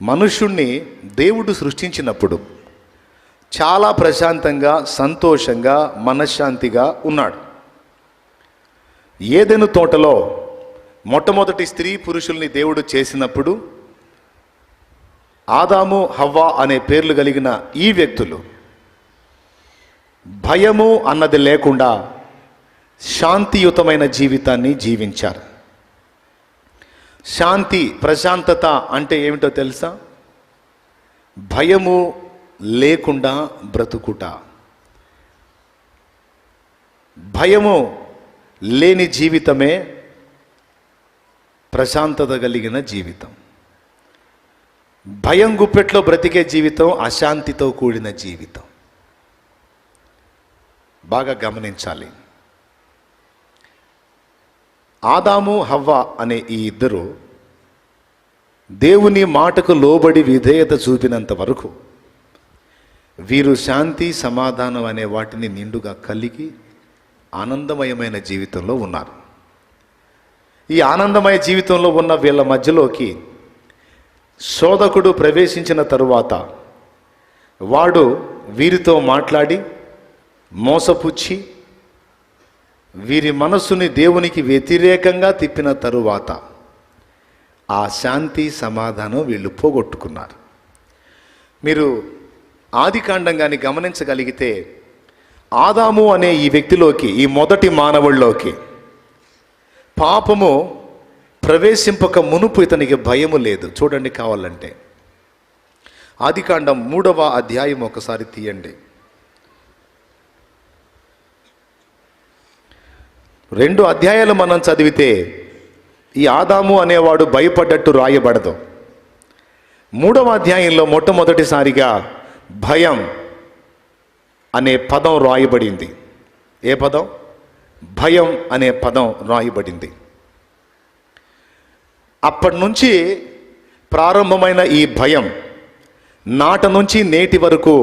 మనుష్యుణ్ణి దేవుడు సృష్టించినప్పుడు చాలా ప్రశాంతంగా, సంతోషంగా, మనశ్శాంతిగా ఉన్నాడు. ఏదెను తోటలో మొట్టమొదటి స్త్రీ పురుషుల్ని దేవుడు చేసినప్పుడు ఆదాము, హవ్వ అనే పేర్లు కలిగిన ఈ వ్యక్తులు భయము అన్నది లేకుండా శాంతియుతమైన జీవితాన్ని జీవించారు. శాంతి, ప్రశాంతత అంటే ఏమిటో తెలుసా? భయము లేకుండా బ్రతుకుట. భయము లేని జీవితమే ప్రశాంతత కలిగిన జీవితం. భయం గుప్పెట్లో బ్రతికే జీవితం అశాంతితో కూడిన జీవితం. బాగా గమనించాలి. ఆదాము, హవ్వ అనే ఈ ఇద్దరు దేవుని మాటకు లోబడి విధేయత చూపినంత వరకు వీరు శాంతి, సమాధానం అనే వాటిని నిండుగా కలిగి ఆనందమయమైన జీవితంలో ఉన్నారు. ఈ ఆనందమయ జీవితంలో ఉన్న వీళ్ళ మధ్యలోకి శోధకుడు ప్రవేశించిన తరువాత వాడు వీరితో మాట్లాడి మోసపుచ్చి వీరి మనస్సుని దేవునికి వ్యతిరేకంగా తిప్పిన తరువాత ఆ శాంతి, సమాధానం వీళ్ళు పోగొట్టుకున్నారు. మీరు ఆదికాండం కానీ గమనించగలిగితే ఆదాము అనే ఈ వ్యక్తిలోకి, ఈ మొదటి మానవుల్లోకి పాపము ప్రవేశింపక మునుపు ఇతనికి భయము లేదు. చూడండి కావాలంటే ఆదికాండం 3వ అధ్యాయం ఒకసారి తీయండి. 2 అధ్యాయాలు మనం చదివితే ఈ ఆదాము అనేవాడు భయపడ్డట్టు రాయబడదు. 3వ అధ్యాయంలో మొట్టమొదటిసారిగా భయం అనే పదం రాయబడింది. ఏ పదం? భయం అనే పదం రాయబడింది. అప్పటి నుంచి ప్రారంభమైన ఈ భయం నాట నుంచి నేటి వరకు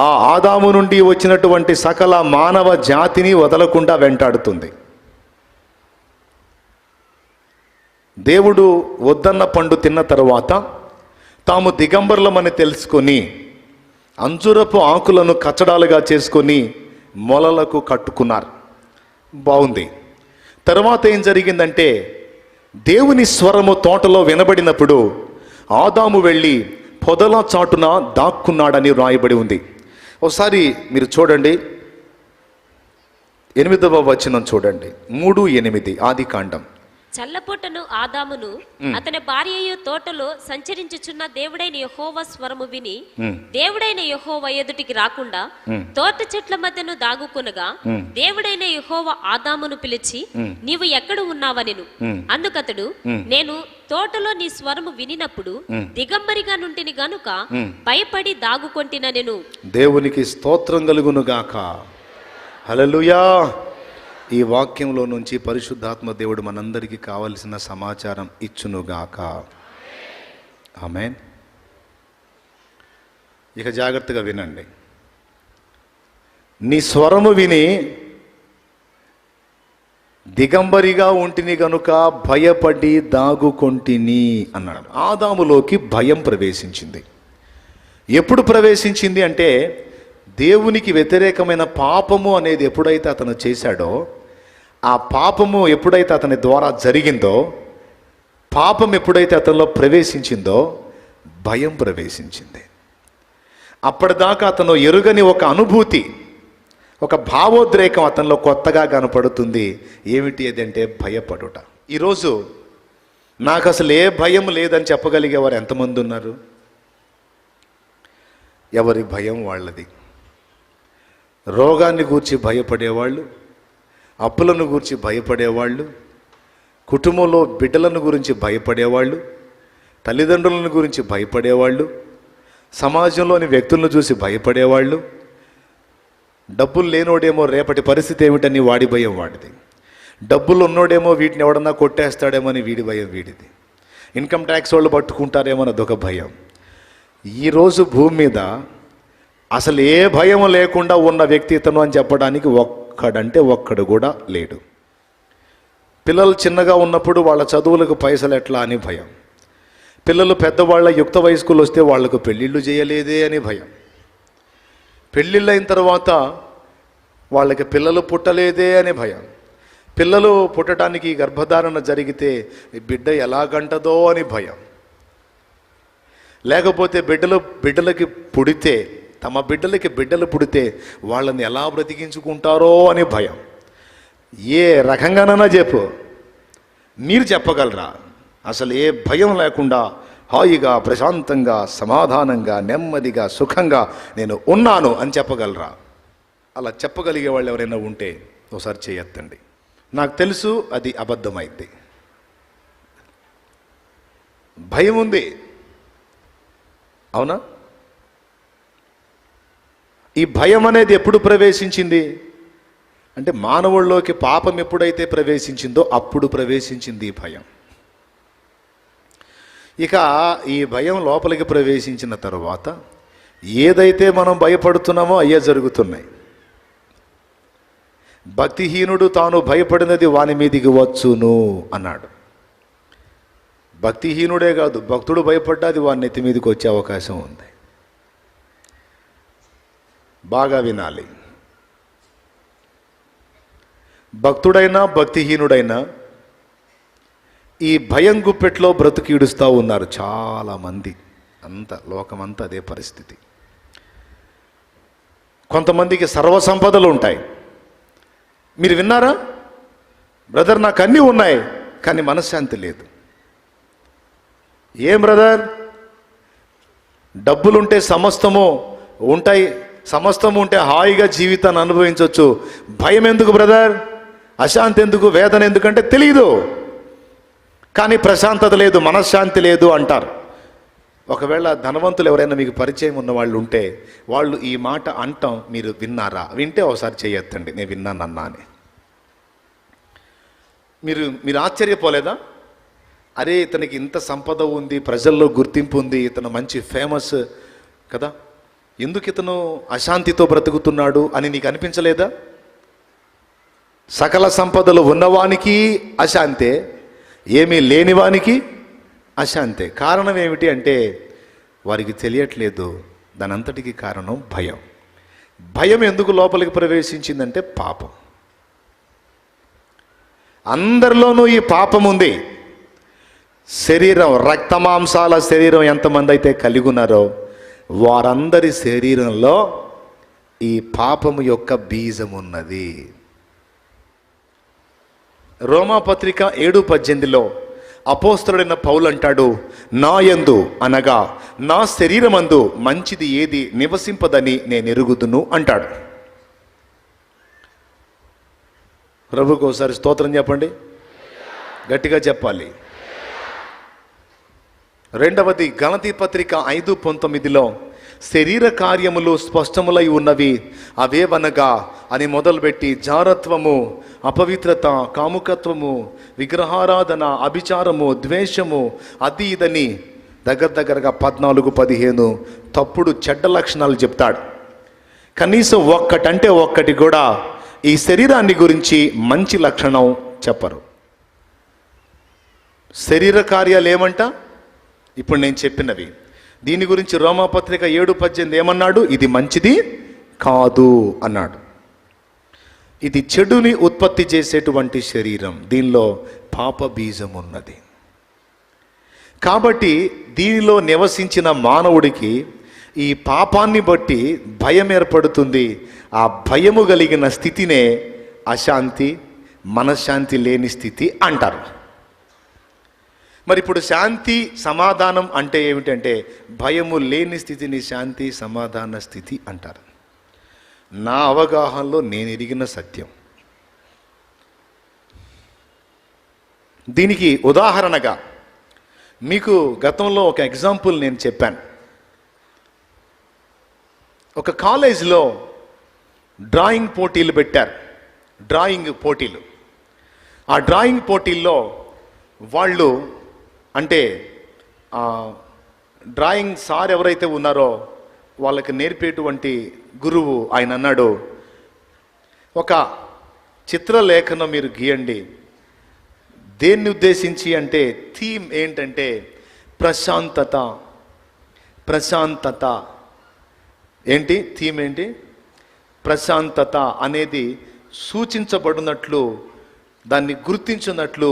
ఆ ఆదాము నుండి వచ్చినటువంటి సకల మానవ జాతిని వదలకుండా వెంటాడుతుంది. దేవుడు వద్దన్న పండు తిన్న తరువాత తాము దిగంబరులమని తెలుసుకొని అంజురపు ఆకులను కచ్చడాలుగా చేసుకొని మొలలకు కట్టుకున్నారు. బాగుంది. తర్వాత ఏం జరిగిందంటే దేవుని స్వరము తోటలో వినబడినప్పుడు ఆదాము వెళ్ళి పొదల చాటున దాక్కున్నాడని రాయబడి ఉంది. ఒకసారి మీరు చూడండి, 8వ వచనం చూడండి. 3:8 ఆదికాండం. చల్లపూటను ఆదామును అతని భార్యయు తోటలో సంచరించుచున్న దేవుడైన యెహోవా స్వరము విని దేవుడైన యెహోవా ఎదుటికి రాకుండా తోట చెట్ల మధ్యను దాగుకొనగా దేవుడైన యెహోవా ఆదామును పిలిచి నీవు ఎక్కడ ఉన్నావనెను. అందుకతడు నేను తోటలో నీ స్వరము వినినప్పుడు దిగంబరిగా నుంటిని గనుక భయపడి దాగుకొంటినెను. దేవునికి స్తోత్రం కలుగును గాక. హల్లెలూయా. ఈ వాక్యంలో నుంచి పరిశుద్ధాత్మ దేవుడు మనందరికీ కావలసిన సమాచారం ఇచ్చునుగాక. ఆమేన్. ఇక జాగ్రత్తగా వినండి. నీ స్వరము విని దిగంబరిగా ఉంటిని గనుక భయపడి దాగుకొంటిని అన్నాడు. ఆదాములోకి భయం ప్రవేశించింది. ఎప్పుడు ప్రవేశించింది అంటే దేవునికి వ్యతిరేకమైన పాపము అనేది ఎప్పుడైతే అతను చేశాడో, ఆ పాపము ఎప్పుడైతే అతని ద్వారా జరిగిందో, పాపం ఎప్పుడైతే అతనిలో ప్రవేశించిందో భయం ప్రవేశించింది. అప్పటిదాకా అతను ఎరుగని ఒక అనుభూతి, ఒక భావోద్రేకం అతనిలో కొత్తగా కనపడుతుంది. ఏమిటి అది అంటే భయపడుట. ఈరోజు నాకు అసలు ఏ భయం లేదని చెప్పగలిగేవారు ఎంతమంది ఉన్నారు? ఎవరి భయం వాళ్ళది. రోగాన్ని గూర్చి భయపడేవాళ్ళు, అప్పులను గూర్చి భయపడేవాళ్ళు, కుటుంబంలో బిడ్డలను గురించి భయపడేవాళ్ళు, తల్లిదండ్రులను గురించి భయపడేవాళ్ళు, సమాజంలోని వ్యక్తులను చూసి భయపడేవాళ్ళు. డబ్బులు లేనోడేమో రేపటి పరిస్థితి ఏమిటని వాడి భయం వాడిది. డబ్బులు ఉన్నోడేమో వీటిని ఎవడన్నా కొట్టేస్తాడేమో అని వీడి భయం వీడిది. ఇన్కమ్ ట్యాక్స్ వాళ్ళు పట్టుకుంటారేమో అని అదొక భయం. ఈరోజు భూమి మీద అసలు ఏ భయం లేకుండా ఉన్న వ్యక్తి ఇతను అని చెప్పడానికి ఒక్కడు కూడా లేడు. పిల్లలు చిన్నగా ఉన్నప్పుడు వాళ్ళ చదువులకు పైసలు ఎట్లా అని భయం. పిల్లలు పెద్దవాళ్ళ యుక్త వయస్కులు వస్తే వాళ్లకు పెళ్ళిళ్ళు చేయలేదే అని భయం. పెళ్ళిళ్ళు అయిన తర్వాత వాళ్ళకి పిల్లలు పుట్టలేదే అనే భయం. పిల్లలు పుట్టడానికి గర్భధారణ జరిగితే బిడ్డ ఎలాగంటదో అని భయం. లేకపోతే బిడ్డలకి పుడితే, తమ బిడ్డలు పుడితే వాళ్ళని ఎలా బ్రతికించుకుంటారో అని భయం. ఏ రకంగానైనా చెప్పు, మీరు చెప్పగలరా అసలు ఏ భయం లేకుండా హాయిగా ప్రశాంతంగా సమాధానంగా నెమ్మదిగా సుఖంగా నేను ఉన్నాను అని చెప్పగలరా? అలా చెప్పగలిగే వాళ్ళు ఎవరైనా ఉంటే ఒకసారి చేయొద్దండి. నాకు తెలుసు అది అబద్ధమైంది. భయం ఉంది, అవునా? ఈ భయం అనేది ఎప్పుడు ప్రవేశించింది అంటే మానవుల్లోకి పాపం ఎప్పుడైతే ప్రవేశించిందో అప్పుడు ప్రవేశించింది ఈ భయం. ఇక ఈ భయం లోపలికి ప్రవేశించిన తరువాత ఏదైతే మనం భయపడుతున్నామో అయ్యే జరుగుతున్నాయి. భక్తిహీనుడు తాను భయపడినది వాని మీదికి వచ్చును అన్నాడు. భక్తిహీనుడే కాదు, భక్తుడు భయపడ్డా అది వాని నెత్తి మీదకి వచ్చే అవకాశం ఉంది. బాగా వినాలి. భక్తుడైనా భక్తిహీనుడైనా ఈ భయం గుప్పెట్లో బ్రతుకీడుస్తూ ఉన్నారు చాలామంది. లోకమంతా అదే పరిస్థితి. కొంతమందికి సర్వసంపదలు ఉంటాయి. మీరు విన్నారా? బ్రదర్ నాకు అన్నీ ఉన్నాయి కానీ మనశ్శాంతి లేదు. ఏం బ్రదర్, డబ్బులుంటే సమస్తము ఉంటాయి, సమస్తము ఉంటే హాయిగా జీవితాన్ని అనుభవించవచ్చు, భయం ఎందుకు బ్రదర్, అశాంతి ఎందుకు, వేదన ఎందుకంటే తెలియదు. కానీ ప్రశాంతత లేదు, మనశ్శాంతి లేదు అంటారు. ఒకవేళ ధనవంతులు ఎవరైనా మీకు పరిచయం ఉన్న వాళ్ళు ఉంటే వాళ్ళు ఈ మాట అంటాం మీరు విన్నారా? వింటే ఒకసారి చేయొద్దండి నేను విన్నానన్నా అని. మీరు ఆశ్చర్యపోలేదా? అరే ఇతనికి ఇంత సంపద ఉంది, ప్రజల్లో గుర్తింపు ఉంది, ఇతను మంచి ఫేమస్ కదా, ఎందుకు ఇతను అశాంతితో బ్రతుకుతున్నాడు అని నీకు అనిపించలేదా? సకల సంపదలు ఉన్నవానికి అశాంతే, ఏమీ లేనివానికి అశాంతే. కారణం ఏమిటి అంటే వారికి తెలియట్లేదు. దానంతటికి కారణం భయం. భయం ఎందుకు లోపలికి ప్రవేశించిందంటే పాపం. అందరిలోనూ ఈ పాపం ఉంది. శరీరం, రక్తమాంసాల శరీరం ఎంతమంది అయితే కలిగి ఉన్నారో వారందరి శరీరంలో ఈ పాపము యొక్క బీజం ఉన్నది. రోమాపత్రిక 7:18లో అపోస్తలుడైన పౌలు అంటాడు, నా యందు అనగా నా శరీరమందు మంచిది ఏది నివసింపదని నేను ఎరుగుదును అంటాడు. ప్రభుకు ఒకసారి స్తోత్రం చెప్పండి, గట్టిగా చెప్పాలి. రెండవది గలతీ పత్రిక 5:19లో శరీర కార్యములు స్పష్టములై ఉన్నవి, అవేవనగా అని మొదలుపెట్టి జారత్వము, అపవిత్రత, కాముకత్వము, విగ్రహారాధన, అభిచారము, ద్వేషము, అది ఇదని దగ్గరగా 14-15 తప్పుడు చెడ్డ లక్షణాలు చెప్తాడు. కనీసం ఒక్కటంటే ఒక్కటి కూడా ఈ శరీరాన్ని గురించి మంచి లక్షణం చెప్పరు. శరీర కార్యాలు ఏమంట? ఇప్పుడు నేను చెప్పినవి. దీని గురించి రోమాపత్రిక 7:18 ఏమన్నాడు? ఇది మంచిది కాదు అన్నాడు. ఇది చెడుని ఉత్పత్తి చేసేటువంటి శరీరం, దీనిలో పాప బీజం ఉన్నది. కాబట్టి దీనిలో నివసించిన మానవుడికి ఈ పాపాన్ని బట్టి భయం ఏర్పడుతుంది. ఆ భయము కలిగిన స్థితినే అశాంతి, మనశ్శాంతి లేని స్థితి అంటారు. మరి ఇప్పుడు శాంతి సమాధానం అంటే ఏమిటంటే భయము లేని స్థితిని శాంతి సమాధాన స్థితి అంటారు. నా అవగాహనలో నేను ఎరిగిన సత్యం. దీనికి ఉదాహరణగా మీకు గతంలో ఒక ఎగ్జాంపుల్ నేను చెప్పాను. ఒక కాలేజీలో డ్రాయింగ్ పోటీలు పెట్టారు. డ్రాయింగ్ పోటీలు. ఆ డ్రాయింగ్ పోటీల్లో వాళ్ళు అంటే డ్రాయింగ్ సార్ ఎవరైతే ఉన్నారో వాళ్ళకి నేర్పేటువంటి గురువు ఆయన అన్నాడు, ఒక చిత్రలేఖనం మీరు గీయండి. దేన్ని ఉద్దేశించి అంటే థీమ్ ఏంటంటే ప్రశాంతత. ప్రశాంతత ఏంటి? థీమ్ ఏంటి? ప్రశాంతత అనేది సూచించబడినట్లు, దాన్ని గుర్తించినట్లు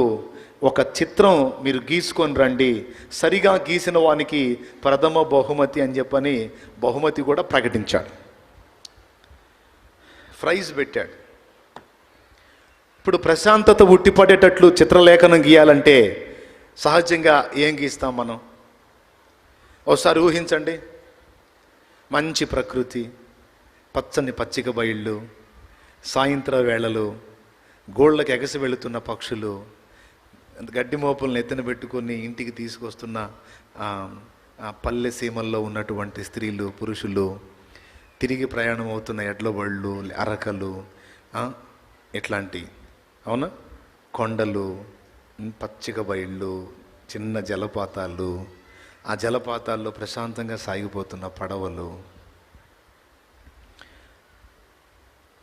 ఒక చిత్రం మీరు గీసుకొని రండి. సరిగా గీసిన వానికి ప్రథమ బహుమతి అని చెప్పని బహుమతి కూడా ప్రకటించాడు, ప్రైజ్ పెట్టాడు. ఇప్పుడు ప్రశాంతత ఉట్టిపడేటట్లు చిత్రలేఖనం గీయాలంటే సహజంగా ఏం గీస్తాం మనం? ఒకసారి ఊహించండి. మంచి ప్రకృతి, పచ్చని పచ్చిక బయళ్ళు, సాయంత్ర వేళలు, గోళ్ళకి ఎగసి వెళుతున్న పక్షులు, గడ్డి మోపులను ఎత్తున పెట్టుకొని ఇంటికి తీసుకొస్తున్న పల్లె సీమల్లో ఉన్నటువంటి స్త్రీలు, పురుషులు, తిరిగి ప్రయాణం అవుతున్న ఎడ్ల బళ్ళు, అరకలు, ఇట్లాంటి, అవునా, కొండలు, పచ్చిక బయళ్ళు, చిన్న జలపాతాలు, ఆ జలపాతాల్లో ప్రశాంతంగా సాగిపోతున్న పడవలు.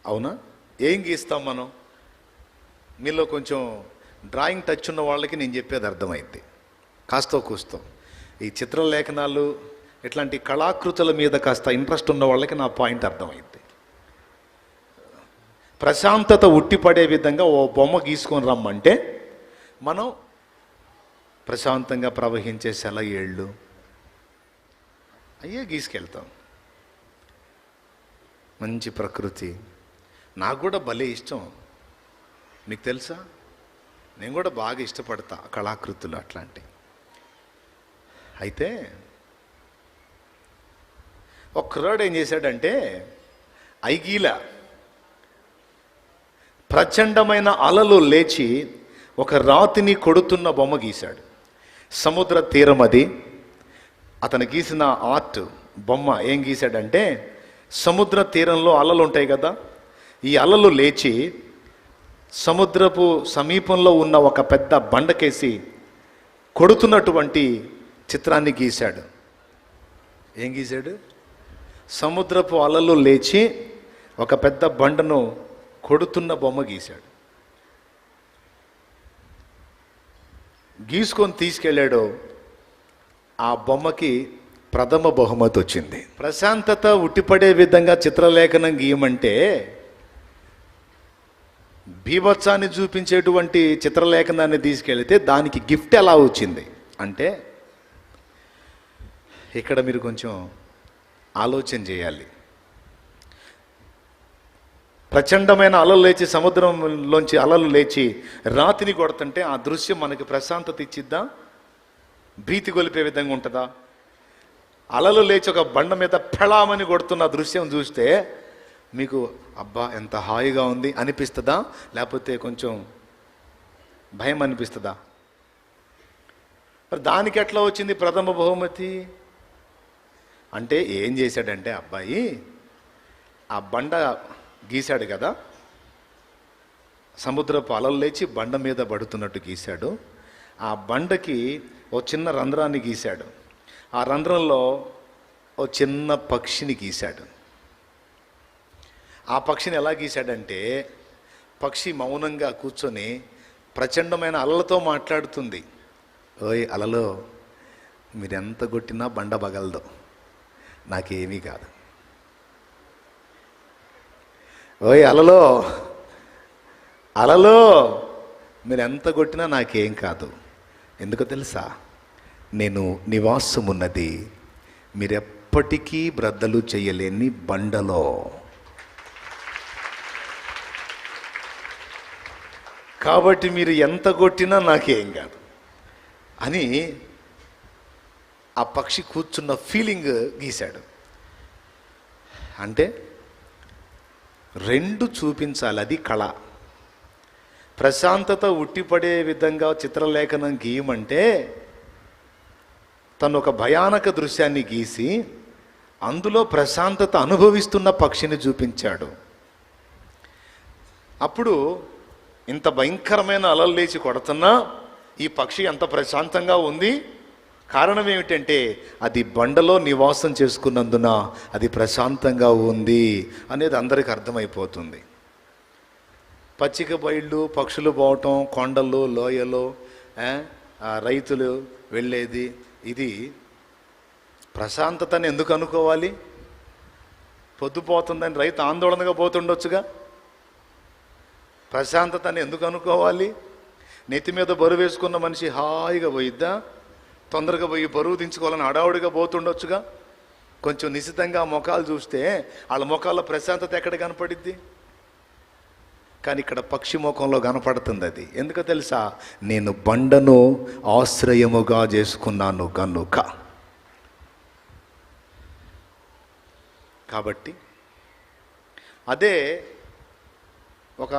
అవునా? ఏం గీస్తాం మనం? మీలో కొంచెం డ్రాయింగ్ టచ్ ఉన్న వాళ్ళకి నేను చెప్పేది అర్థమైంది. కాస్తో కూస్తో ఈ చిత్రలేఖనాలు ఇట్లాంటి కళాకృతుల మీద కాస్త ఇంట్రెస్ట్ ఉన్న వాళ్ళకి నా పాయింట్ అర్థమైంది. ప్రశాంతత ఉట్టిపడే విధంగా ఓ బొమ్మ గీసుకొని రమ్మంటే మనం ప్రశాంతంగా ప్రవహించే సెలయేళ్ళు అయ్యే గీసుకెళ్తాం. మంచి ప్రకృతి నాకు కూడా భలే ఇష్టం, నీకు తెలుసా? నేను కూడా బాగా ఇష్టపడతా కళాకృతులు అట్లాంటి. అయితే ఒక కుర్రాడు ఏం చేశాడంటే, ఐగీల ప్రచండమైన అలలు లేచి ఒక రాతిని కొడుతున్న బొమ్మ గీశాడు. సముద్ర తీరం అది. అతను గీసిన ఆర్ట్ బొమ్మ ఏం గీశాడంటే, సముద్ర తీరంలో అలలు ఉంటాయి కదా, ఈ అలలు లేచి సముద్రపు సమీపంలో ఉన్న ఒక పెద్ద బండకేసి కొడుతున్నటువంటి చిత్రాన్ని గీశాడు. ఏం గీశాడు? సముద్రపు అలలు లేచి ఒక పెద్ద బండను కొడుతున్న బొమ్మ గీశాడు. గీసుకొని తీసుకెళ్ళాడు. ఆ బొమ్మకి ప్రథమ బహుమతి వచ్చింది. ప్రశాంతత ఉట్టిపడే విధంగా చిత్రలేఖనం గీయమంటే బీభత్సాన్ని చూపించేటువంటి చిత్రలేఖనాన్ని తీసుకెళ్తే దానికి గిఫ్ట్ ఎలా వచ్చింది అంటే, ఇక్కడ మీరు కొంచెం ఆలోచన చేయాలి. ప్రచండమైన అలలు లేచి, సముద్రంలోంచి అలలు లేచి రాతిని కొడుతుంటే ఆ దృశ్యం మనకి ప్రశాంతత ఇచ్చిద్దా? భీతి గొలిపే విధంగా ఉంటుందా? అలలు లేచి ఒక బండ మీద ఫెళామని కొడుతున్న దృశ్యం చూస్తే మీకు అబ్బా ఎంత హాయిగా ఉంది అనిపిస్తుందా? లేకపోతే కొంచెం భయం అనిపిస్తుందా? మరి దానికి ఎట్లా వచ్చింది ప్రథమ బహుమతి అంటే, ఏం చేశాడంటే అబ్బాయి ఆ బండ గీశాడు కదా, సముద్రపు అలలు లేచి బండ మీద పడుతున్నట్టు గీశాడు. ఆ బండకి ఓ చిన్న రంధ్రాన్ని గీశాడు. ఆ రంధ్రంలో ఓ చిన్న పక్షిని గీశాడు. ఆ పక్షిని ఎలా గీశాడంటే, పక్షి మౌనంగా కూర్చొని ప్రచండమైన అలలతో మాట్లాడుతుంది. ఓయ్ అలలో, మీరెంత కొట్టినా బండ పగలదు, నాకేమీ కాదు. ఓయ్ అలలో, అలలో, మీరు ఎంత కొట్టినా నాకేం కాదు. ఎందుకో తెలుసా? నేను నివాసమున్నది మీరెప్పటికీ బ్రద్దలు చేయలేని బండలో. కాబట్టి మీరు ఎంత కొట్టినా నాకేం కాదు అని ఆ పక్షి కూర్చున్న ఫీలింగ్ గీశాడు. అంటే రెండు చూపించాలి, అది కళ. ప్రశాంతత ఉట్టిపడే విధంగా చిత్రలేఖనం గీయమంటే తను ఒక భయానక దృశ్యాన్ని గీసి అందులో ప్రశాంతత అనుభవిస్తున్న పక్షిని చూపించాడు. అప్పుడు ఇంత భయంకరమైన అలలు లేచి కొడుతున్నా ఈ పక్షి ఎంత ప్రశాంతంగా ఉంది. కారణం ఏమిటంటే అది బండలో నివాసం చేసుకున్నందున అది ప్రశాంతంగా ఉంది అనేది అందరికీ అర్థమైపోతుంది. పచ్చిక బయళ్ళు, పక్షులు పోవటం, కొండలు, లోయలు, రైతులు వెళ్ళేది, ఇది ప్రశాంతతని ఎందుకు అనుకోవాలి? పొద్దుపోతుందని రైతు ఆందోళనగా పోతుండొచ్చుగా. ప్రశాంతతని ఎందుకు అనుకోవాలి? నెత్తి మీద బరువు వేసుకున్న మనిషి హాయిగా పోయిద్దా? తొందరగా పోయి బరువు దించుకోవాలని హడావుడిగా పోతుండొచ్చుగా. కొంచెం నిశితంగా ముఖాలు చూస్తే వాళ్ళ ముఖాల్లో ప్రశాంతత ఎక్కడ కనపడిద్ది? కానీ ఇక్కడ పక్షి ముఖంలో కనపడుతుంది అది. ఎందుకో తెలుసా? నేను బండను ఆశ్రయముగా చేసుకున్నాను కనుక. కాబట్టి అదే ఒక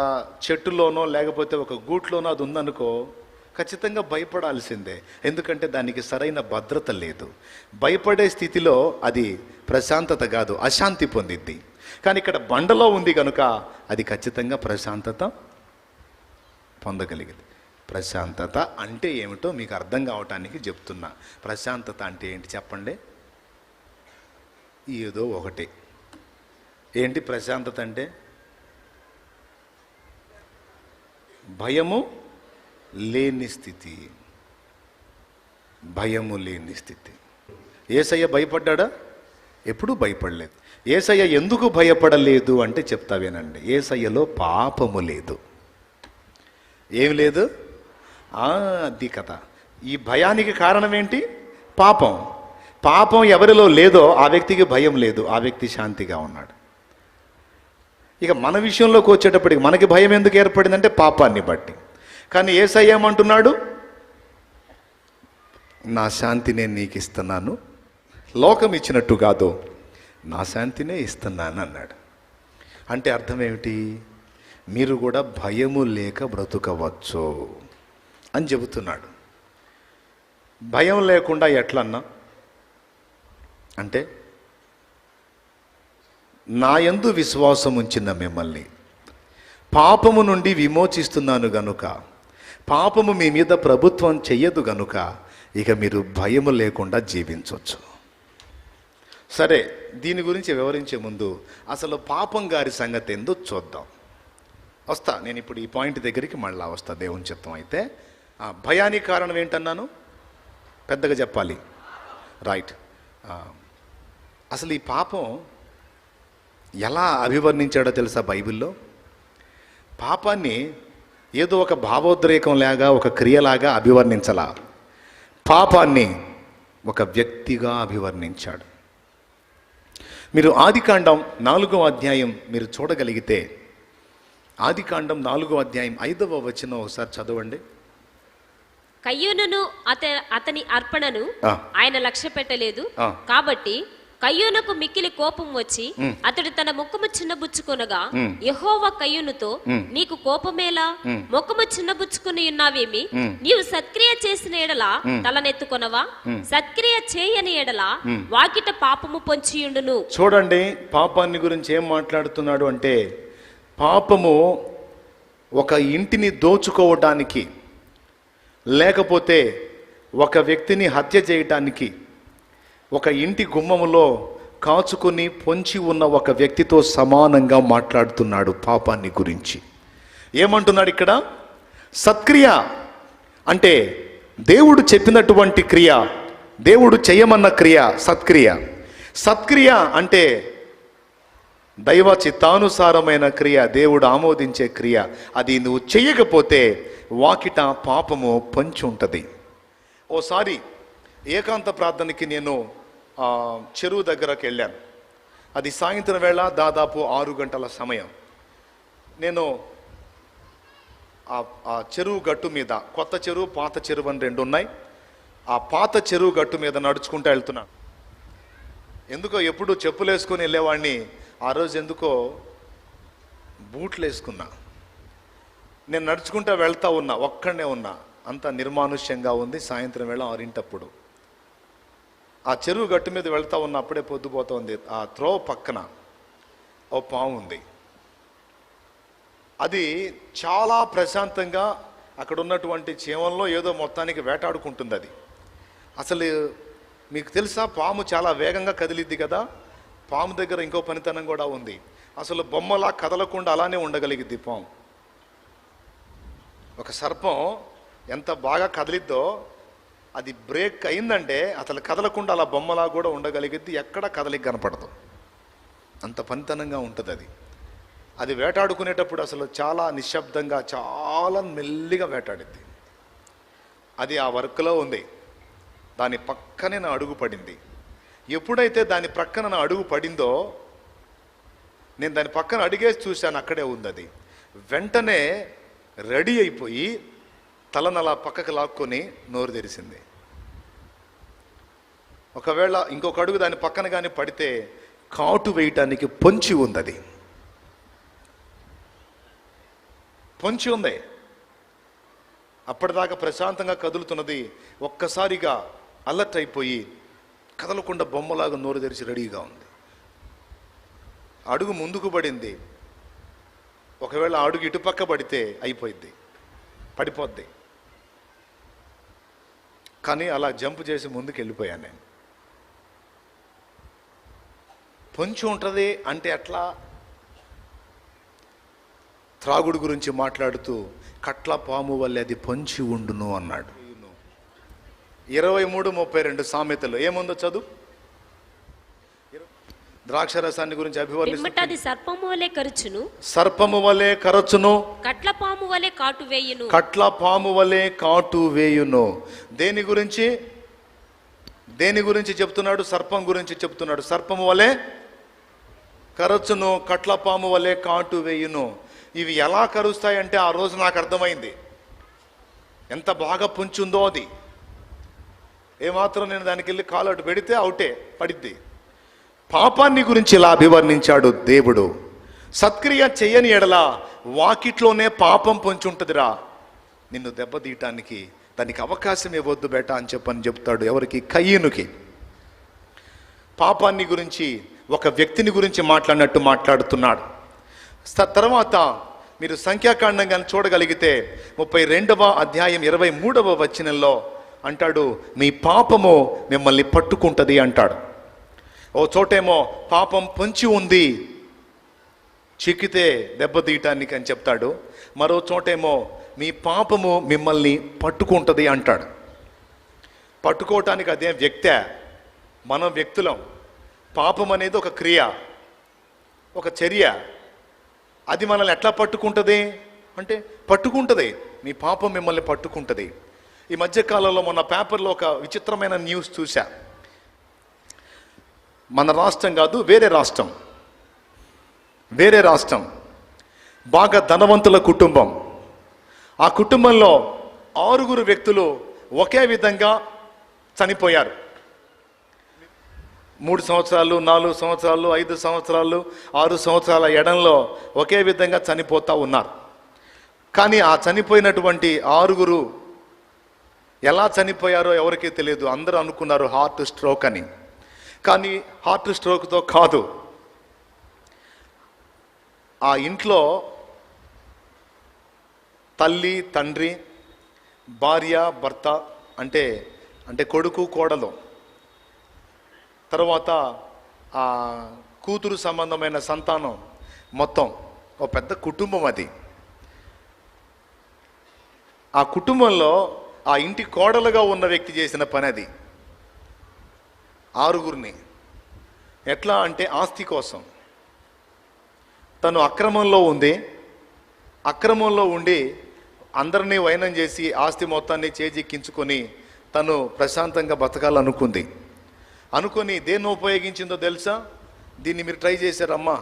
చెట్టులోనో లేకపోతే ఒక గూట్లోనో అది ఉందనుకో, ఖచ్చితంగా భయపడాల్సిందే. ఎందుకంటే దానికి సరైన భద్రత లేదు. భయపడే స్థితిలో అది ప్రశాంతత కాదు, అశాంతి పొందిద్ది. కానీ ఇక్కడ బండలో ఉంది కనుక అది ఖచ్చితంగా ప్రశాంతత పొందగలిగింది. ప్రశాంతత అంటే ఏమిటో మీకు అర్థం కావటానికి చెప్తున్నా. ప్రశాంతత అంటే ఏంటి చెప్పండి? ఏదో ఒకటి. ఏంటి ప్రశాంతత అంటే? భయము లేని స్థితి. భయము లేని స్థితి. యేసయ్య భయపడ్డా? ఎప్పుడూ భయపడలేదు. యేసయ్య ఎందుకు భయపడలేదు అంటే చెప్తా వినండి. యేసయ్యలో పాపము లేదు. ఏమి లేదు? అది కథ. ఈ భయానికి కారణం ఏంటి? పాపం. పాపం ఎవరిలో లేదో ఆ వ్యక్తికి భయం లేదు, ఆ వ్యక్తి శాంతిగా ఉన్నాడు. ఇక మన విషయంలోకి వచ్చేటప్పటికి మనకి భయం ఎందుకు ఏర్పడిందంటే పాపాన్ని బట్టి. కానీ యేసయ్య ఏమంటున్నాడు? నా శాంతి నేను నీకు ఇస్తున్నాను, లోకం ఇచ్చినట్టు కాదు, నా శాంతినే ఇస్తున్నాను అన్నాడు. అంటే అర్థం ఏమిటి? మీరు కూడా భయము లేక బ్రతుకవచ్చు అని చెబుతున్నాడు. భయం లేకుండా ఎట్లన్నా అంటే, నా యందు విశ్వాసం ఉంచిన మిమ్మల్ని పాపము నుండి విమోచిస్తున్నాను గనుక, పాపము మీ మీద ప్రభుత్వం చెయ్యదు గనుక ఇక మీరు భయము లేకుండా జీవించవచ్చు. సరే, దీని గురించి వివరించే ముందు అసలు పాపం గారి సంగతి ఏందో చూద్దాం. వస్తా, నేను ఇప్పుడు ఈ పాయింట్ దగ్గరికి మళ్ళా వస్తా దేవుని చిత్తం అయితే. భయానికి కారణం ఏంటన్నాను? పెద్దగా చెప్పాలి. రైట్. అసలు ఈ పాపం ఎలా అభివర్ణించాడో తెలుసా బైబిల్లో? పాపాన్ని ఏదో ఒక భావోద్రేకం లాగా, ఒక క్రియలాగా అభివర్ణించలా. పాపాన్ని ఒక వ్యక్తిగా అభివర్ణించాడు. మీరు ఆదికాండం 4వ అధ్యాయం మీరు చూడగలిగితే, ఆదికాండం 4వ అధ్యాయం 5వ వచనం ఒకసారి చదవండి. కయ్యూనును అతని అర్పణను ఆయన లక్ష్య పెట్టలేదు, కాబట్టి కయ్యూనుకు మిక్కిలి కోపం వచ్చి అతడు తన ముఖము చిన్నబుచ్చుకొనగా యెహోవా కయ్యూనుతో, నీకు కోపమేలా? ముఖము చిన్నబుచ్చుకుని ఉన్నావేమి? నీవు సత్క్రియ చేసిన ఎడల తలనెత్తుకొనవా? సత్క్రియ చేయని ఎడల వాకిట పాపము పొంచియుండును. చూడండి, పాపాన్ని గురించి ఏం మాట్లాడుతున్నాడు అంటే, పాపము ఒక ఇంటిని దోచుకోవటానికి, లేకపోతే ఒక వ్యక్తిని హత్య చేయటానికి, ఒక ఇంటి గుమ్మములో కాచుకొని పొంచి ఉన్న ఒక వ్యక్తితో సమానంగా మాట్లాడుతున్నాడు పాపాన్ని గురించి. ఏమంటున్నాడు ఇక్కడ? సత్క్రియ అంటే దేవుడు చెప్పినటువంటి క్రియ, దేవుడు చేయమన్న క్రియ సత్క్రియ. సత్క్రియ అంటే దైవ చిత్తానుసారమైన క్రియ, దేవుడు ఆమోదించే క్రియ. అది నువ్వు చెయ్యకపోతే వాకిట పాపము పొంచి ఉంటుంది. ఓసారి ఏకాంత ప్రార్థనకి నేను చెరువు దగ్గరకు వెళ్ళాను. అది సాయంత్రం వేళ, దాదాపు 6 గంటల సమయం. నేను ఆ చెరువు గట్టు మీద, కొత్త చెరువు పాత చెరువు అని 2 ఉన్నాయి. ఆ పాత చెరువు గట్టు మీద నడుచుకుంటూ వెళ్తున్నాను. ఎందుకో ఎప్పుడు చెప్పులు వేసుకొని వెళ్ళేవాడిని, ఆ రోజు ఎందుకో బూట్లు వేసుకున్నా. నేను నడుచుకుంటూ వెళ్తా ఉన్నా, ఒక్కడనే ఉన్నా. అంత నిర్మానుష్యంగా ఉంది. సాయంత్రం వేళ 6 ఆ చెరువు గట్టు మీద వెళ్తా ఉన్నప్పుడే పొద్దుపోతుంది. ఆ త్రోవ పక్కన ఓ పాము ఉంది. అది చాలా ప్రశాంతంగా అక్కడ ఉన్నటువంటి చీమల్లో ఏదో మొత్తానికి వేటాడుకుంటుంది. అది అసలు మీకు తెలుసా, పాము చాలా వేగంగా కదిలిద్ది కదా. పాము దగ్గర ఇంకో పనితనం కూడా ఉంది. అసలు బొమ్మలా కదలకుండా అలానే ఉండగలిగిద్ది పాము. ఒక సర్పం ఎంత బాగా కదిలిద్దో అది బ్రేక్ అయిందంటే అసలు కదలకుండా అలా బొమ్మలా కూడా ఉండగలిగిద్ది, ఎక్కడ కదలిక కనపడదు, అంత పనితనంగా ఉంటుంది అది. అది వేటాడుకునేటప్పుడు అసలు చాలా నిశ్శబ్దంగా చాలా మెల్లిగా వేటాడిద్ది. అది ఆ వర్క్లో ఉంది. దాని పక్కనే నా అడుగు పడింది. ఎప్పుడైతే దాని ప్రక్కన నా అడుగు పడిందో నేను దాని పక్కన అడిగేసి చూశాను, అక్కడే ఉంది అది. వెంటనే రెడీ అయిపోయి తలను అలా పక్కకు లాక్కొని నోరు తెరిసింది. ఒకవేళ ఇంకొక అడుగు దాని పక్కన కానీ పడితే కాటు వేయటానికి పొంచి ఉంది, అది పొంచి ఉంది. అప్పటిదాకా ప్రశాంతంగా కదులుతున్నది ఒక్కసారిగా అలర్ట్ అయిపోయి కదలకుండా బొమ్మలాగా నోరు తెరిచి రెడీగా ఉంది. అడుగు ముందుకు పడింది. ఒకవేళ అడుగు ఇటుపక్క పడితే అయిపోయింది, పడిపోద్ది. కానీ అలా జంప్ చేసి ముందుకు వెళ్ళిపోయాను నేను. పొంచి ఉంటుంది అంటే అట్లా త్రాగుడు గురించి మాట్లాడుతూ కట్ల పాము వల్లే అది పొంచి ఉండును అన్నాడు. 23:32 సామెతలు ఏముందో చదువు. ద్రాక్షరసాన్ని గురించి పిమ్మటది సర్పము వలె కరుచును, సర్పము వలె కరచును, కట్ల పాము వలె కాటు వేయును, కట్ల పాము వలె కాటు వేయును. దేని గురించి చెప్తున్నాడు? సర్పం గురించి చెప్తున్నాడు. సర్పము వలె కరచును, కట్ల పాము వలె కాటు వేయును. ఇవి ఎలా కరుస్తాయంటే ఆ రోజు నాకు అర్థమైంది ఎంత బాగా పుంచుందో అది. ఏమాత్రం నేను దానికి వెళ్ళి కాలు అటు పెడితే అవుటే పడిద్ది. పాపాన్ని గురించి ఇలా అభివర్ణించాడు దేవుడు. సత్క్రియ చెయ్యని ఎడల వాకిట్లోనే పాపం పొంచుంటుందిరా, నిన్ను దెబ్బతీయటానికి దానికి అవకాశం ఇవ్వద్దు బేటా అని చెప్తాడు. ఎవరికి? కయ్యనుకి. పాపాన్ని గురించి ఒక వ్యక్తిని గురించి మాట్లాడినట్టు మాట్లాడుతున్నాడు. తర్వాత మీరు సంఖ్యాకాండం కానీ చూడగలిగితే 32వ అధ్యాయం 23వ వచనంలో అంటాడు, మీ పాపము మిమ్మల్ని పట్టుకుంటుంది అంటాడు. ఓ చోటేమో పాపం పొంచి ఉంది, చిక్కితే దెబ్బతీయటానికి అని చెప్తాడు. మరో చోటేమో మీ పాపము మిమ్మల్ని పట్టుకుంటుంది అంటాడు. పట్టుకోవటానికి అదే వ్యక్తే, మనం వ్యక్తులం. పాపం అనేది ఒక క్రియ, ఒక చర్య. అది మనల్ని ఎట్లా పట్టుకుంటుంది అంటే పట్టుకుంటుంది, మీ పాపం మిమ్మల్ని పట్టుకుంటుంది. ఈ మధ్యకాలంలో మొన్న పేపర్లో ఒక విచిత్రమైన న్యూస్ చూసా. మన రాష్ట్రం కాదు, వేరే రాష్ట్రం బాగా ధనవంతుల కుటుంబం. ఆ కుటుంబంలో 6 వ్యక్తులు ఒకే విధంగా చనిపోయారు. 3 సంవత్సరాలు, 4 సంవత్సరాలు, 5 సంవత్సరాలు, 6 సంవత్సరాల ఎడంలో ఒకే విధంగా చనిపోతూ ఉన్నారు. కానీ ఆ చనిపోయినటువంటి 6 ఎలా చనిపోయారో ఎవరికీ తెలియదు. అందరూ అనుకున్నారు హార్ట్ స్ట్రోక్ అని. కానీ హార్ట్ స్ట్రోక్తో కాదు. ఆ ఇంట్లో తల్లి, తండ్రి, భార్య, భర్త అంటే కొడుకు, కోడలు, తర్వాత ఆ కూతురు సంబంధమైన సంతానం, మొత్తం ఒక పెద్ద కుటుంబం అది. ఆ కుటుంబంలో ఆ ఇంటి కోడలుగా ఉన్న వ్యక్తి చేసిన పని అది. 6 ఎట్లా అంటే ఆస్తి కోసం. తను అక్రమంలో ఉండి అందరినీ వైనం చేసి ఆస్తి మొత్తాన్ని చేజిక్కించుకొని తను ప్రశాంతంగా బతకాలనుకుంది. అనుకొని దేన్ని ఉపయోగించిందో తెలుసా? దీన్ని మీరు ట్రై చేశారమ్మా,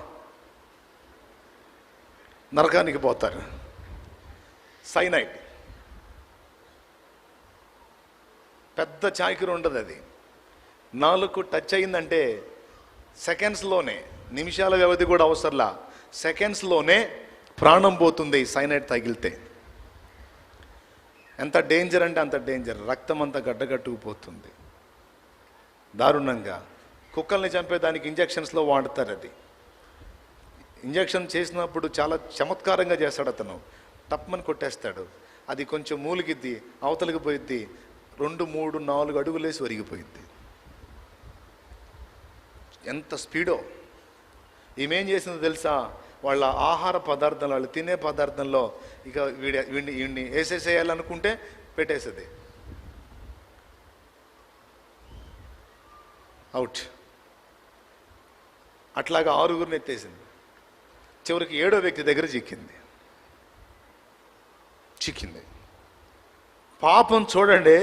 నరకానికి పోతారు. సైనైడ్. పెద్ద చాకిరి ఉండదు అది. 4 టచ్ అయిందంటే సెకండ్స్లోనే, నిమిషాల వ్యవధి కూడా అవసరంలా, సెకండ్స్లోనే ప్రాణం పోతుంది సైనైడ్ తగిలితే. ఎంత డేంజర్ అంటే అంత డేంజర్. రక్తం అంతా గడ్డగట్టుకుపోతుంది దారుణంగా. కుక్కల్ని చంపేదానికి ఇంజెక్షన్స్లో వాడతారు. అది ఇంజెక్షన్ చేసినప్పుడు చాలా చమత్కారంగా చేస్తాడు అతను. తప్పమని కొట్టేస్తాడు. అది కొంచెం మూలిగిద్ది, అవతలికి పోయిద్ది, 2, 3, 4 అడుగులేసి ఒరిగిపోయింది. ఎంత స్పీడో. ఈమెం చేసిందో తెలుసా? వాళ్ళ ఆహార పదార్థాలు, వాళ్ళు తినే పదార్థంలో ఇక వీడిని వేసేసేయాలనుకుంటే పెట్టేసేది. అవుట్. అట్లాగా 6గురిని ఎత్తేసింది. చివరికి 7వ వ్యక్తి దగ్గర చిక్కింది. పాపం చూడండి,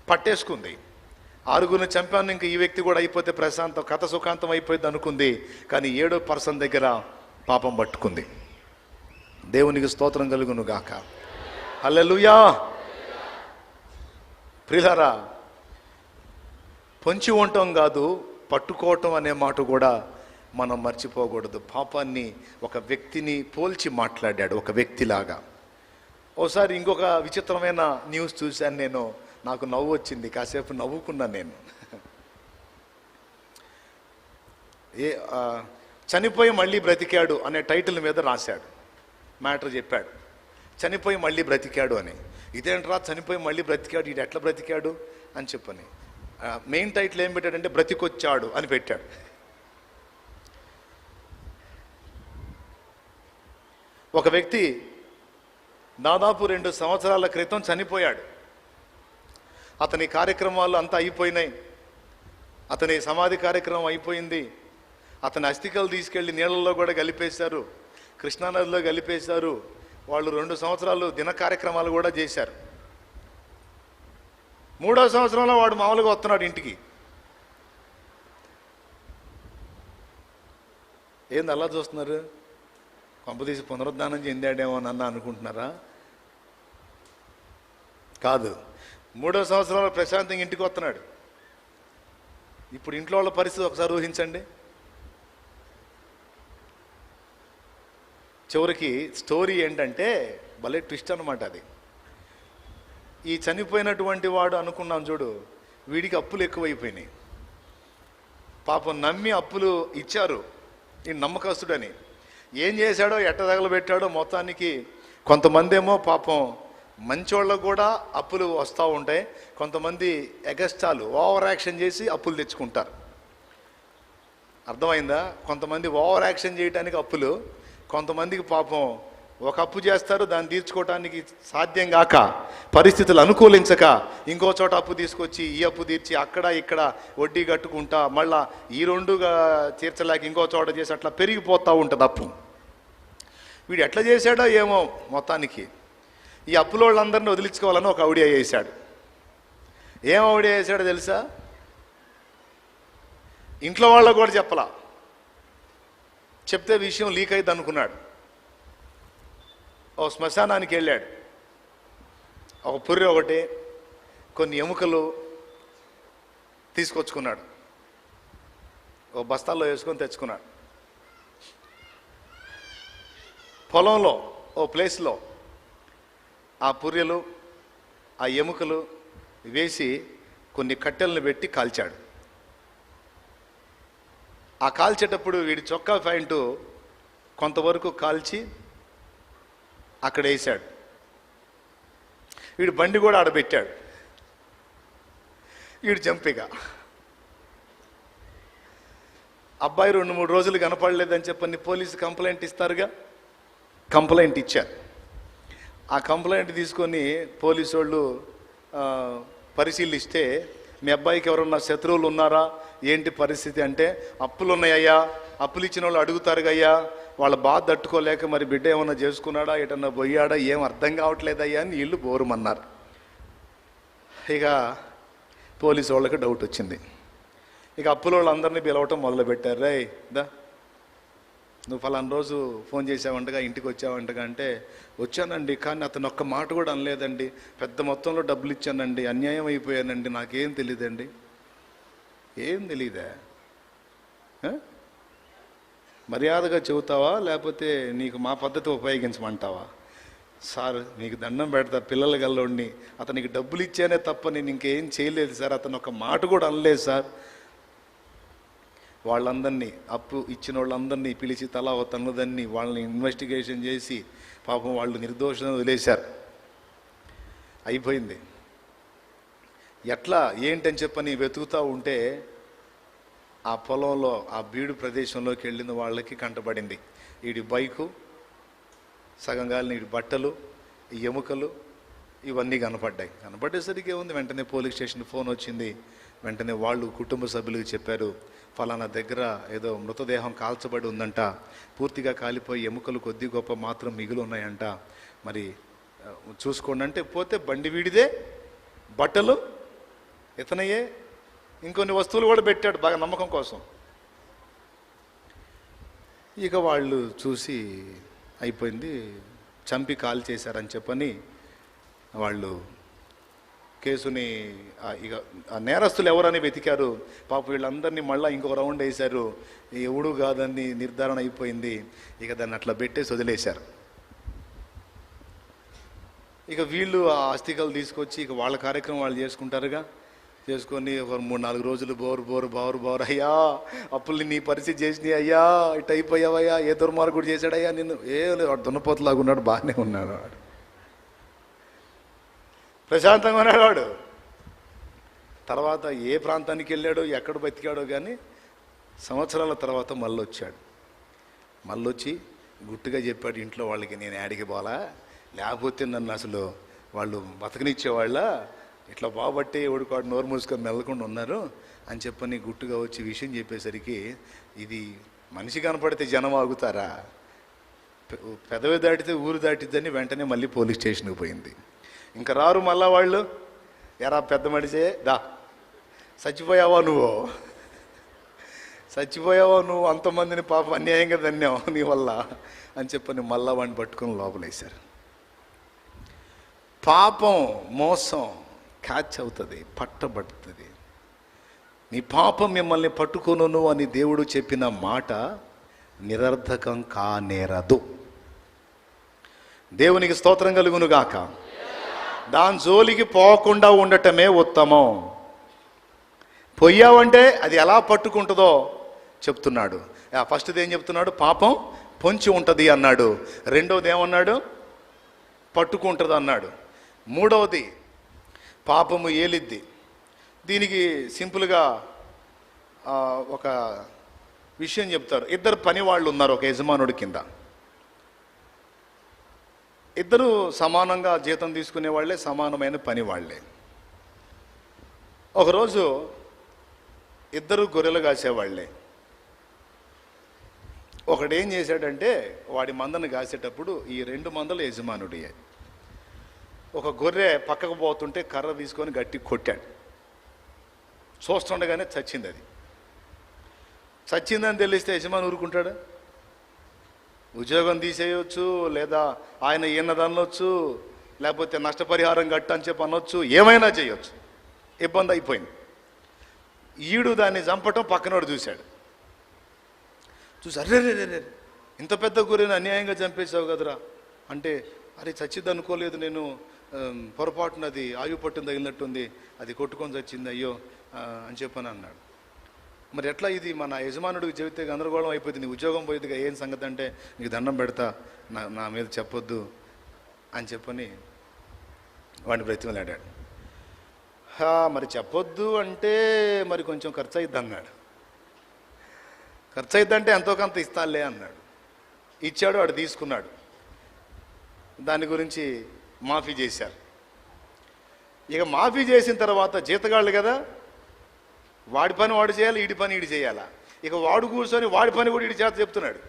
పట్టేసుకుంది. 6గురిని చంపాను, ఇంక ఈ వ్యక్తి కూడా అయిపోతే ప్రశాంతం, కథ సుఖాంతం అయిపోయింది అనుకుంది. కానీ 7వ పర్సన్ దగ్గర పాపం పట్టుకుంది. దేవునికి స్తోత్రం కలుగును గాక. హల్లెలూయా. ప్రియులారా, పొంచి ఉండటం కాదు, పట్టుకోవటం అనే మాట కూడా మనం మర్చిపోకూడదు. పాపాన్ని ఒక వ్యక్తిని పోల్చి మాట్లాడాడు, ఒక వ్యక్తిలాగా. ఓసారి ఇంకొక విచిత్రమైన న్యూస్ చూశాను నేను, నాకు నవ్వు వచ్చింది, కాసేపు నవ్వుకున్నాను నేను. చనిపోయి మళ్ళీ బ్రతికాడు అనే టైటిల్ మీద రాశాడు, మ్యాటర్ చెప్పాడు. చనిపోయి మళ్ళీ బ్రతికాడు అని. ఇదేంట్రా చనిపోయి మళ్ళీ బ్రతికాడు, ఇది ఎట్లా బ్రతికాడు అని చెప్పని. మెయిన్ టైటిల్ ఏం పెట్టాడంటే బ్రతికొచ్చాడు అని పెట్టాడు. ఒక వ్యక్తి దాదాపు 2 సంవత్సరాల క్రితం చనిపోయాడు. అతని కార్యక్రమాలు అంతా అయిపోయినాయి, అతని సమాధి కార్యక్రమం అయిపోయింది. అతని అస్థికలు తీసుకెళ్లి నీళ్ళల్లో కూడా కలిపేశారు, కృష్ణానదిలో కలిపేశారు. వాళ్ళు 2 సంవత్సరాలు దిన కార్యక్రమాలు కూడా చేశారు. 3వ సంవత్సరంలో వాడు మామూలుగా వస్తున్నాడు ఇంటికి. ఏంది అలా చూస్తున్నారు? కొంపదీసి పునరుద్ధానం చెందాడేమో నన్ను అనుకుంటున్నారా? కాదు, 3వ సంవత్సరంలో ప్రశాంతంగా ఇంటికి వస్తున్నాడు. ఇప్పుడు ఇంట్లో వాళ్ళ పరిస్థితి ఒకసారి ఊహించండి. చివరికి స్టోరీ ఏంటంటే భలే ట్విస్ట్ అన్నమాట అది. ఈ చనిపోయినటువంటి వాడు అనుకున్నాం చూడు, వీడికి అప్పులు ఎక్కువైపోయినాయి. పాపం నమ్మి అప్పులు ఇచ్చారు ఈ నమ్మకస్తుడని. ఏం చేశాడో, ఎట్ట తగలబెట్టాడో మొత్తానికి. కొంతమంది ఏమో పాపం మంచోళ్ళకు కూడా అప్పులు వస్తూ ఉంటాయి, కొంతమంది ఎగస్టాలు ఓవర్ యాక్షన్ చేసి అప్పులు తెచ్చుకుంటారు. అర్థమైందా? కొంతమంది ఓవర్ యాక్షన్ చేయడానికి అప్పులు, కొంతమందికి పాపం ఒక అప్పు చేస్తారు, దాన్ని తీర్చుకోవటానికి సాధ్యం కాక, పరిస్థితులు అనుకూలించక ఇంకో చోట అప్పు తీసుకొచ్చి ఈ అప్పు తీర్చి అక్కడ ఇక్కడ వడ్డీ కట్టుకుంటా మళ్ళా ఈ 2 తీర్చలేక ఇంకో చోట చేసి అట్లా పెరిగిపోతూ ఉంటుంది అప్పు. వీడు ఎట్లా చేశాడో ఏమో, మొత్తానికి ఈ అప్పుల వాళ్ళందరినీ వదిలించుకోవాలని ఒక ఐడియా చేశాడు. ఏం ఐడియా చేశాడో తెలుసా? ఇంట్లో వాళ్ళకు కూడా చెప్పలా, చెప్తే విషయం లీక్ అయింది అనుకున్నాడు. ఓ శ్మశానానికి వెళ్ళాడు. ఒక పుర్రె ఒకటి, కొన్ని ఎముకలు తీసుకొచ్చుకున్నాడు, ఓ బస్తాల్లో వేసుకొని తెచ్చుకున్నాడు. పొలంలో ఓ ప్లేస్లో ఆ పుర్రెలు ఆ ఎముకలు వేసి కొన్ని కట్టెలను పెట్టి కాల్చాడు. ఆ కాల్చేటప్పుడు వీడి చొక్కా ప్యాంటు కొంతవరకు కాల్చి అక్కడ వేసాడు. వీడు బండి కూడా ఆడబెట్టాడు. వీడు జంపిగా అబ్బాయి 2-3 రోజులు కనపడలేదని చెప్పని పోలీసు కంప్లైంట్ ఇస్తారుగా, కంప్లైంట్ ఇచ్చారు. ఆ కంప్లైంట్ తీసుకొని పోలీసు వాళ్ళు పరిశీలిస్తే, మీ అబ్బాయికి ఎవరన్నా శత్రువులు ఉన్నారా, ఏంటి పరిస్థితి అంటే, అప్పులు ఉన్నాయ్యా, అప్పులు ఇచ్చిన వాళ్ళు అడుగుతారుగయ్యా, వాళ్ళ బాధ తట్టుకోలేక మరి బిడ్డ ఏమన్నా చేసుకున్నాడా, ఎటన్నా పోయాడా, ఏం అర్థం కావట్లేదయ్యా అని వీళ్ళు బోరుమన్నారు. ఇక పోలీసు వాళ్ళకి డౌట్ వచ్చింది. ఇక అప్పుల వాళ్ళందరినీ పిలవటం మొదలుపెట్టారు. రే దా, నువ్వు ఫలానా రోజు ఫోన్ చేసావంటగా, ఇంటికి వచ్చావంటగా అంటే, వచ్చానండి, కానీ అతను ఒక్క మాట కూడా అనలేదండి, పెద్ద మొత్తంలో డబ్బులు ఇచ్చానండి, అన్యాయం అయిపోయానండి, నాకేం తెలియదండి. ఏం తెలీదా? మర్యాదగా చెబుతావా, లేకపోతే నీకు మా పద్ధతి ఉపయోగించమంటావా? సార్ మీకు దండం పెడతా, పిల్లల గల్లోడిని, అతనికి డబ్బులు ఇచ్చానే తప్ప నేను ఇంకేం చేయలేదు సార్, అతను ఒక మాట కూడా అనలేదు సార్. వాళ్ళందరినీ, అప్పు ఇచ్చిన వాళ్ళందరినీ పిలిచి తలా తన్నుదన్ని వాళ్ళని ఇన్వెస్టిగేషన్ చేసి పాపం వాళ్ళు నిర్దోషంగా వదిలేశారు. అయిపోయింది. ఎట్లా ఏంటని చెప్పని వెతుకుతూ ఉంటే ఆ పొలంలో ఆ బీడు ప్రదేశంలోకి వెళ్ళిన వాళ్ళకి కంటపడింది వీడి బైకు, సగం గాలిన వీడి బట్టలు, ఈ ఎముకలు, ఇవన్నీ కనపడేసరికి ఏముంది, వెంటనే పోలీస్ స్టేషన్ ఫోన్ వచ్చింది. వెంటనే వాళ్ళు కుటుంబ సభ్యులకు చెప్పారు, ఫలానా దగ్గర ఏదో మృతదేహం కాల్చబడి ఉందంట, పూర్తిగా కాలిపోయి ఎముకలు కొద్ది గొప్ప మాత్రం మిగిలి ఉన్నాయంట, మరి చూసుకోండి అంటే పోతే బండి వీడిదే, బట్టలు ఇతనయ్యే, ఇంకొన్ని వస్తువులు కూడా పెట్టాడు బాగా నమ్మకం కోసం. ఇక వాళ్ళు చూసి అయిపోయింది, చంపి కాల్ చేశారని చెప్పని వాళ్ళు కేసుని ఇక ఆ నేరస్తులు ఎవరని వెతికారు. పాప వీళ్ళందరినీ మళ్ళీ ఇంకొక రౌండ్ వేశారు, ఎవడు కాదని నిర్ధారణ అయిపోయింది. ఇక దాన్ని అట్లా పెట్టేసి వదిలేశారు. ఇక వీళ్ళు ఆ అస్థికలు తీసుకొచ్చి ఇక వాళ్ళ కార్యక్రమం వాళ్ళు చేసుకుంటారుగా. చేసుకొని ఒక 3-4 రోజులు బోరు అయ్యా అప్పుల్ని నీ పరిస్థితి చేసినాయి అయ్యా, ఇటు అయిపోయావయ్యా, ఏ దుర్మార్గుడు చేశాడయ్యా నిన్ను, వాడు దున్నపోతులాగా ఉన్నాడు, బాగానే ఉన్నాడు వాడు, ప్రశాంతంగా ఉన్నాడు వాడు. తర్వాత ఏ ప్రాంతానికి వెళ్ళాడో ఎక్కడ బతికాడో కానీ సంవత్సరాల తర్వాత మళ్ళొచ్చి గుట్టుగా చెప్పాడు ఇంట్లో వాళ్ళకి, నేను యాడికి పోలా, లేకపోతే నన్ను అసలు వాళ్ళు బతకనిచ్చేవాళ్ళ, ఇట్లా బాబట్టే ఎవడికాడు నోరు మూసుకొని మెల్లకుండా ఉన్నారు అని చెప్పని గుట్టుగా వచ్చి విషయం చెప్పేసరికి, ఇది మనిషి కనపడితే జనం ఆగుతారా, పెదవి దాటితే ఊరు దాటిద్దని వెంటనే మళ్ళీ పోలీస్ స్టేషన్కి పోయింది. ఇంకా రారు మళ్ళా వాళ్ళు, ఎరా పెద్ద మనిషే దా, చచ్చిపోయావా నువ్వు, అంతమందిని పాపం అన్యాయంగా ధన్యం నీ వల్ల అని చెప్పని మళ్ళా వాడిని పట్టుకొని లోపలేశారు. పాపం మోసం క్యాచ్ అవుతుంది, పట్టబడుతుంది. నీ పాపం మిమ్మల్ని పట్టుకొనును అని దేవుడు చెప్పిన మాట నిరర్ధకం కానేరదు. దేవునికి స్తోత్రం కలుగునుగాక. దాని జోలికి పోకుండా ఉండటమే ఉత్తమం. పోయావంటే అది ఎలా పట్టుకుంటుందో చెప్తున్నాడు. ఫస్ట్ది ఏం చెప్తున్నాడు, పాపం పొంచి ఉంటుంది అన్నాడు. రెండవది ఏమన్నాడు, పట్టుకుంటుంది అన్నాడు. మూడవది పాపము ఏలిద్ది. దీనికి సింపుల్గా ఒక విషయం చెప్తారు. ఇద్దరు పని వాళ్ళు ఉన్నారు ఒక యజమానుడి కింద. ఇద్దరు సమానంగా జీతం తీసుకునే వాళ్ళే, సమానమైన పని వాళ్ళే. ఒకరోజు ఇద్దరు గొర్రెలు కాసేవాళ్లే. ఒకడు ఏం చేశాడంటే వాడి మందను కాసేటప్పుడు ఈ 2 మందలు యజమానుడియే. ఒక గొర్రె పక్కకు పోతుంటే కర్ర తీసుకొని గట్టి కొట్టాడు. చూస్తుండగానే చచ్చింది. అది చచ్చిందని తెలిస్తే యజమాని ఊరుకుంటాడా? ఉద్యోగం తీసేయచ్చు, లేదా ఆయన ఈయనదనొచ్చు, లేకపోతే నష్టపరిహారం కట్టని చెప్పి అనొచ్చు, ఏమైనా చేయొచ్చు. ఇబ్బంది అయిపోయింది. ఈడు దాన్ని చంపటం పక్కనోడు చూశాడు. అరే ఇంత పెద్ద గొర్రెను అన్యాయంగా చంపేశావు కదరా అంటే, అరే చచ్చిద్ది అనుకోలేదు నేను, పొరపాటున అది ఆయువు పట్టును తగిలినట్టుంది, అది కొట్టుకొని చచ్చింది అయ్యో అని చెప్పని అన్నాడు. మరి ఎట్లా ఇది మన యజమానుడికి చెబితే గందరగోళం అయిపోతుంది, ఉద్యోగం పోయేదిగా, ఏం సంగతి అంటే నీకు దండం పెడతా, నా మీద చెప్పొద్దు అని చెప్పని వాడిని బ్రతిమలాడాడు. మరి చెప్పొద్దు అంటే మరి కొంచెం ఖర్చు అయిద్ది అన్నాడు. ఖర్చు అయిద్దంటే ఎంతో కొంత ఇస్తానులే అన్నాడు. ఇచ్చాడు, వాడు తీసుకున్నాడు. దాని గురించి మాఫీ చేశారు. ఇక మాఫీ చేసిన తర్వాత జీతగాళ్ళు కదా, వాడి పని వాడు చేయాలి, ఈడి పని ఈడి చేయాలా. ఇక వాడు కూర్చొని వాడి పని కూడా ఈడి చేత చెప్తున్నాడు.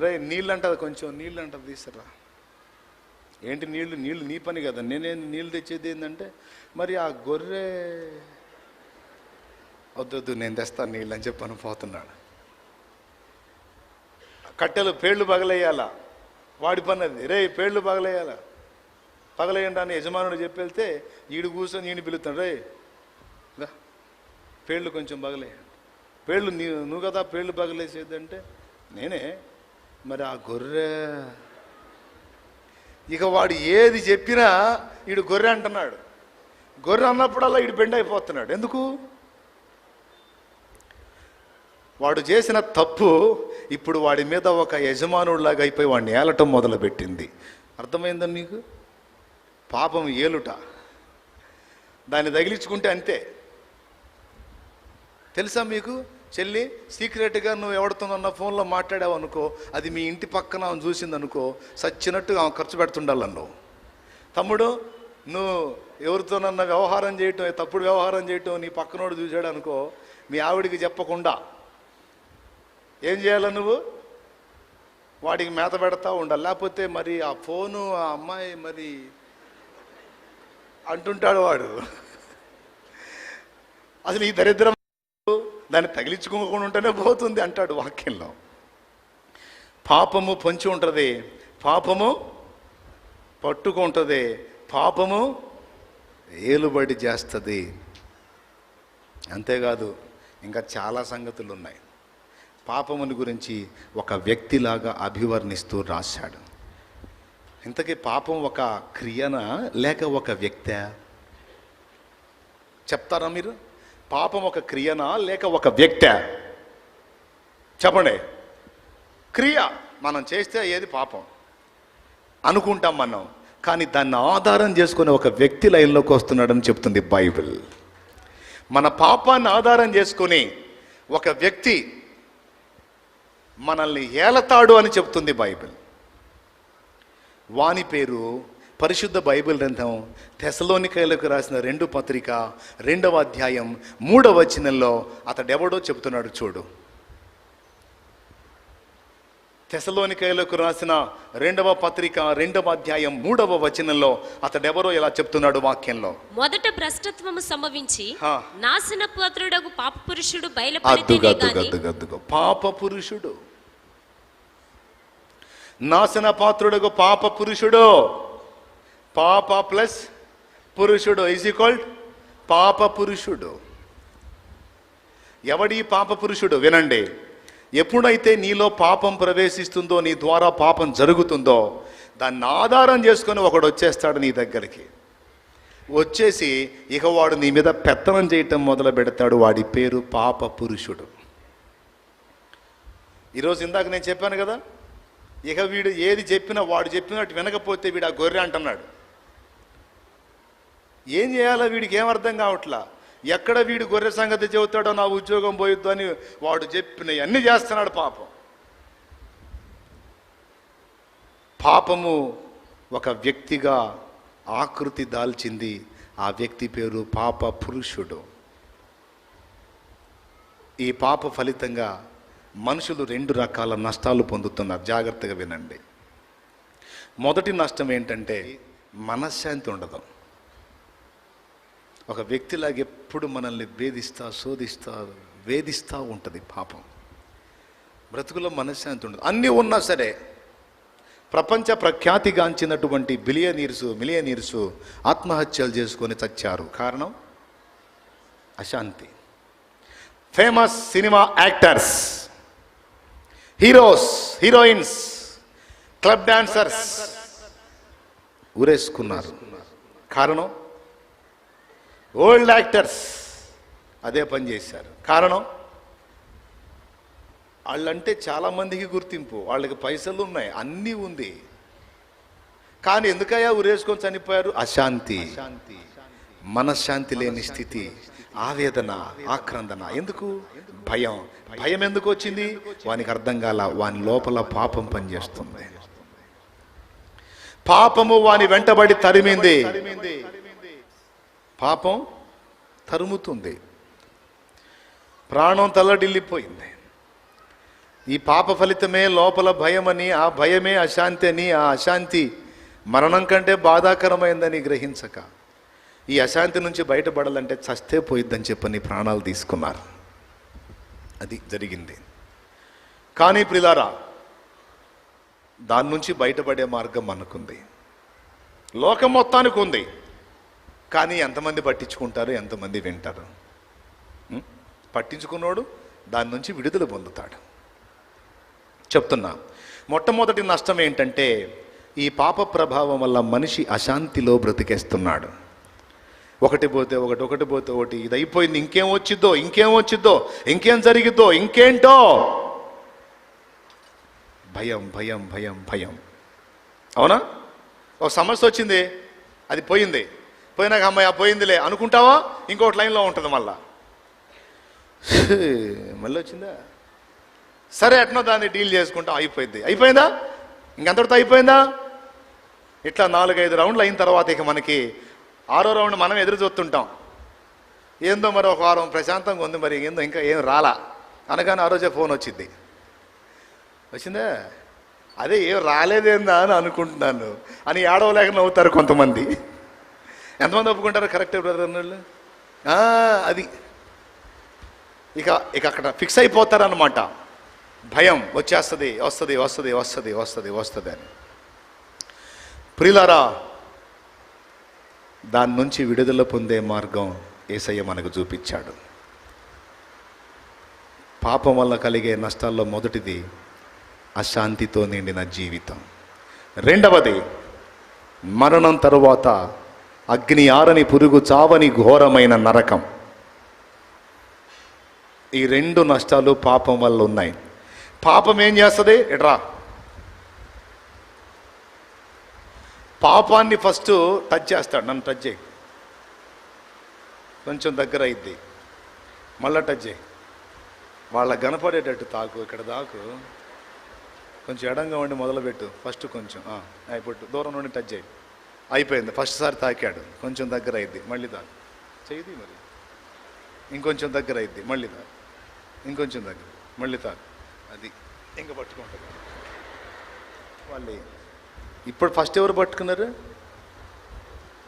రే నీళ్ళు అంటది, కొంచెం నీళ్ళు అంటది తీసుకురా. ఏంటి నీళ్ళు నీ పని కదా, నేనేం నీళ్ళు తెచ్చేది ఏంటంటే, మరి ఆ గొర్రె వద్దొద్దు నేను తెస్తాను నీళ్ళు అని చెప్పని పోతున్నాడు. కట్టెలు పేర్లు పగలేయాలా, వాడి పని అది. రే పేర్లు పగలేయండి అని యజమానుడు చెప్పి వెళ్తే ఈడు కూర్చొని ఈయన పిలుస్తాడు, రే పేర్లు కొంచెం పగలేయండి. పేర్లు నువ్వు కదా పేర్లు పగలేసేదంటే నేనే. మరి ఆ గొర్రె, ఇక వాడు ఏది చెప్పినా ఈడు గొర్రె అంటున్నాడు. గొర్రె అన్నప్పుడల్లా ఈడు బెండ్ అయిపోతున్నాడు. ఎందుకు? వాడు చేసిన తప్పు ఇప్పుడు వాడి మీద ఒక యజమానుడిలాగా అయిపోయి వాడిని ఏలటం మొదలుపెట్టింది. అర్థమైందని నీకు? పాపం ఏలుట, దాన్ని తగిలించుకుంటే అంతే. తెలుసా మీకు చెల్లి, సీక్రెట్గా నువ్వు ఎవడుతున్నా ఫోన్లో మాట్లాడావు అనుకో, అది మీ ఇంటి పక్కన ఆమె చూసింది అనుకో, సచ్చినట్టు ఆమె ఖర్చు పెడుతుండాలి నువ్వు. తమ్ముడు, నువ్వు ఎవరితోనన్నా వ్యవహారం చేయటం, తప్పుడు వ్యవహారం చేయటం నీ పక్కనోడు చూశాడు అనుకో, మీ ఆవిడికి చెప్పకుండా ఏం చేయాలి? నువ్వు వాడికి మేత పెడతా ఉండాలి. లేకపోతే మరి ఆ ఫోను ఆ అమ్మాయి మరి అంటుంటాడు వాడు, అసలు ఈ దరిద్రం దాన్ని తగిలించుకోకుండా ఉంటేనే పోతుంది అంటాడు వాక్యంలో. పాపము పొంచి ఉంటుంది, పాపము పట్టుకుంటుంది, పాపము ఏలుబడి చేస్తుంది. అంతేకాదు ఇంకా చాలా సంగతులు ఉన్నాయి. పాపముని గురించి ఒక వ్యక్తిలాగా అభివర్ణిస్తూ రాశాడు. ఇంతకీ పాపం ఒక క్రియనా లేక ఒక వ్యక్తే? చెప్తారా మీరు? పాపం ఒక క్రియనా లేక ఒక వ్యక్తే? చెప్పండి. క్రియ మనం చేస్తే ఏది పాపం అనుకుంటాం మనం, కానీ దాన్ని ఆధారం చేసుకుని ఒక వ్యక్తి లైన్లోకి వస్తున్నాడని చెప్తుంది బైబిల్. మన పాపాన్ని ఆధారం చేసుకుని ఒక వ్యక్తి మనల్ని ఏలతాడు అని చెప్తుంది బైబిల్. వాని పేరు పరిశుద్ధ బైబిల్ గ్రంథం తెసలోనికైలకు రాసిన 2వ పత్రిక 2వ అధ్యాయం 3వ వచనంలో అతడెవడో చెప్తున్నాడు చూడు. తెసలోనికైలకు రాసిన 2వ పత్రిక 2వ అధ్యాయం 3వ వచనంలో అతడెవరో ఇలా చెప్తున్నాడు వాక్యంలో. మొదట భ్రష్టత్వము సంభవించి నాశనపాత్రుడగు పాప పురుషుడు బయలుపడితేనే గాని. పాప పురుషుడు, నాశనపాత్రుడగు పాప పురుషుడు, పాప ప్లస్ పురుషుడు ఈజ్ ఈక్వల్ పాప పురుషుడు. ఎవడి పాప పురుషుడు? వినండి. ఎప్పుడైతే నీలో పాపం ప్రవేశిస్తుందో, నీ ద్వారా పాపం జరుగుతుందో, దాన్ని ఆధారం చేసుకొని ఒకడు వచ్చేస్తాడు నీ దగ్గరికి. వచ్చేసి ఇక వాడు నీ మీద పెత్తనం చేయటం మొదలు పెడతాడు. వాడి పేరు పాప పురుషుడు. ఈరోజు ఇందాక నేను చెప్పాను కదా, ఇక వీడు ఏది చెప్పినా వాడు చెప్పినట్టు వినకపోతే వీడు ఆ గొర్రె అంటున్నాడు. ఏం చేయాలో వీడికి ఏం అర్థం కావట్లా. ఎక్కడ వీడు గొర్రె సంగతి చెబుతాడో, నా ఉద్యోగం పోయిద్దు అని వాడు చెప్పినవి అన్నీ చేస్తున్నాడు. పాపము ఒక వ్యక్తిగా ఆకృతి దాల్చింది. ఆ వ్యక్తి పేరు పాప పురుషుడు. ఈ పాప ఫలితంగా మనుషులు 2 రకాల నష్టాలు పొందుతున్నారు. జాగ్రత్తగా వినండి. మొదటి నష్టం ఏంటంటే మనశ్శాంతి ఉండదు. ఒక వ్యక్తిలాగా ఎప్పుడు మనల్ని వేధిస్తూ ఉంటుంది పాపం. బ్రతుకులో మనశ్శాంతి ఉండదు. అన్నీ ఉన్నా సరే, ప్రపంచ ప్రఖ్యాతిగాంచినటువంటి మిలియనీర్సు ఆత్మహత్యలు చేసుకొని చచ్చారు. కారణం అశాంతి. Famous cinema actors, heroes, heroines, club dancers ఊరేసుకున్నారు. కారణం ఓల్డ్ యాక్టర్స్ అదే పని చేశారు. కారణం వాళ్ళంటే చాలామందికి గుర్తింపు, వాళ్ళకి పైసలు ఉన్నాయి, అన్నీ ఉంది, కానీ ఎందుకయ్యా ఊరేసుకొని చనిపోయారు? అశాంతి, మనశ్శాంతి లేని స్థితి, ఆవేదన, ఆక్రందన. ఎందుకు? భయం. భయం ఎందుకు వచ్చింది? వానికి అర్థం కాల, వాని లోపల పాపం పనిచేస్తుంది. పాపము వాని వెంటబడి తరిమింది. పాపం తరుముతుంది. ప్రాణం తల్లడిల్లిపోయింది. ఈ పాప ఫలితమే లోపల భయమని, ఆ భయమే అశాంతి అని, ఆ అశాంతి మరణం కంటే బాధాకరమైందని గ్రహించక ఈ అశాంతి నుంచి బయటపడాలంటే చస్తే పోయిద్దని చెప్పని ప్రాణాలు తీసుకున్నారు. అది జరిగింది. కానీ ప్రియులారా, దాని నుంచి బయటపడే మార్గం మనకుంది. లోకం మొత్తానికి ఉంది, కానీ ఎంతమంది పట్టించుకుంటారు, ఎంతమంది వింటారు? పట్టించుకున్నోడు దాని నుంచి విడుదల పొందుతాడు. చెప్తున్నా, మొట్టమొదటి నష్టం ఏంటంటే ఈ పాప ప్రభావం వల్ల మనిషి అశాంతిలో బ్రతికేస్తున్నాడు. ఒకటి పోతే ఒకటి, ఒకటి పోతే ఒకటి. ఇది అయిపోయింది, ఇంకేం వచ్చిద్దో, ఇంకేం వచ్చిద్దో, ఇంకేం జరిగిద్దో, ఇంకేంటో భయం, భయం, భయం, భయం. అవునా? ఒక సమస్య వచ్చింది, అది పోయింది, పోయినాక అమ్మాయి పోయిందిలే అనుకుంటావా, ఇంకోటి లైన్లో ఉంటుంది, మళ్ళీ వచ్చిందా, సరే ఎట్నో దాన్ని డీల్ చేసుకుంటాం, అయిపోయింది. అయిపోయిందా? ఇంకంతటితో అయిపోయిందా? ఇట్లా 4-5 రౌండ్లు అయిన తర్వాత ఇక మనకి 6వ రౌండ్ మనం ఎదురు చూస్తుంటాం. ఏందో మరి ఒక వారం ప్రశాంతంగా ఉంది, మరి ఏందో ఇంకా ఏం రాలా అనగానే ఆ రోజే ఫోన్ వచ్చింది. వచ్చిందా? అదే ఏం రాలేదేందా అని అనుకుంటున్నాను అని ఏడవలేక నవ్వుతారు కొంతమంది. ఎంతమంది ఒప్పుకుంటారు కరెక్టే బ్రదర్ అన్నోళ్ళు? అది ఇక ఇక అక్కడ ఫిక్స్ అయిపోతారనమాట. భయం వచ్చేస్తుంది, వస్తుంది వస్తుంది వస్తుంది వస్తుంది వస్తుంది అని. ప్రియులారా, దాని నుంచి విడుదల పొందే మార్గం యేసయ్య మనకు చూపించాడు. పాపం వల్ల కలిగే నష్టాల్లో మొదటిది అశాంతితో నిండిన జీవితం. రెండవది మరణం తరువాత అగ్ని ఆరని పురుగు చావని ఘోరమైన నరకం. ఈ 2 నష్టాలు పాపం వల్ల ఉన్నాయి. పాపం ఏం చేస్తుంది? ఎట్రా పాపాన్ని ఫస్ట్ టచ్ చేస్తాడు. నన్ను టచ్ చేయి, కొంచెం దగ్గర అయిద్ది, మళ్ళా టచ్ చేయి, వాళ్ళ కనపడేటట్టు తాకు, ఇక్కడ దాకు, కొంచెం ఎడంగా ఉండి మొదలుపెట్టు ఫస్ట్, కొంచెం అయిపోట్టు, దూరం నుండి టచ్ చేయి. అయిపోయింది, ఫస్ట్ సారి తాకాడు, కొంచెం దగ్గర అయిద్ది, మళ్ళీ తాకు, చేయది మరి, ఇంకొంచెం దగ్గర అయిద్ది, మళ్ళీ తాకు, ఇంకొంచెం దగ్గర, మళ్ళీ తాకు, అది ఇంకా పట్టుకుంటుంది. వాళ్ళు ఇప్పుడు ఫస్ట్ ఎవరు పట్టుకున్నారు?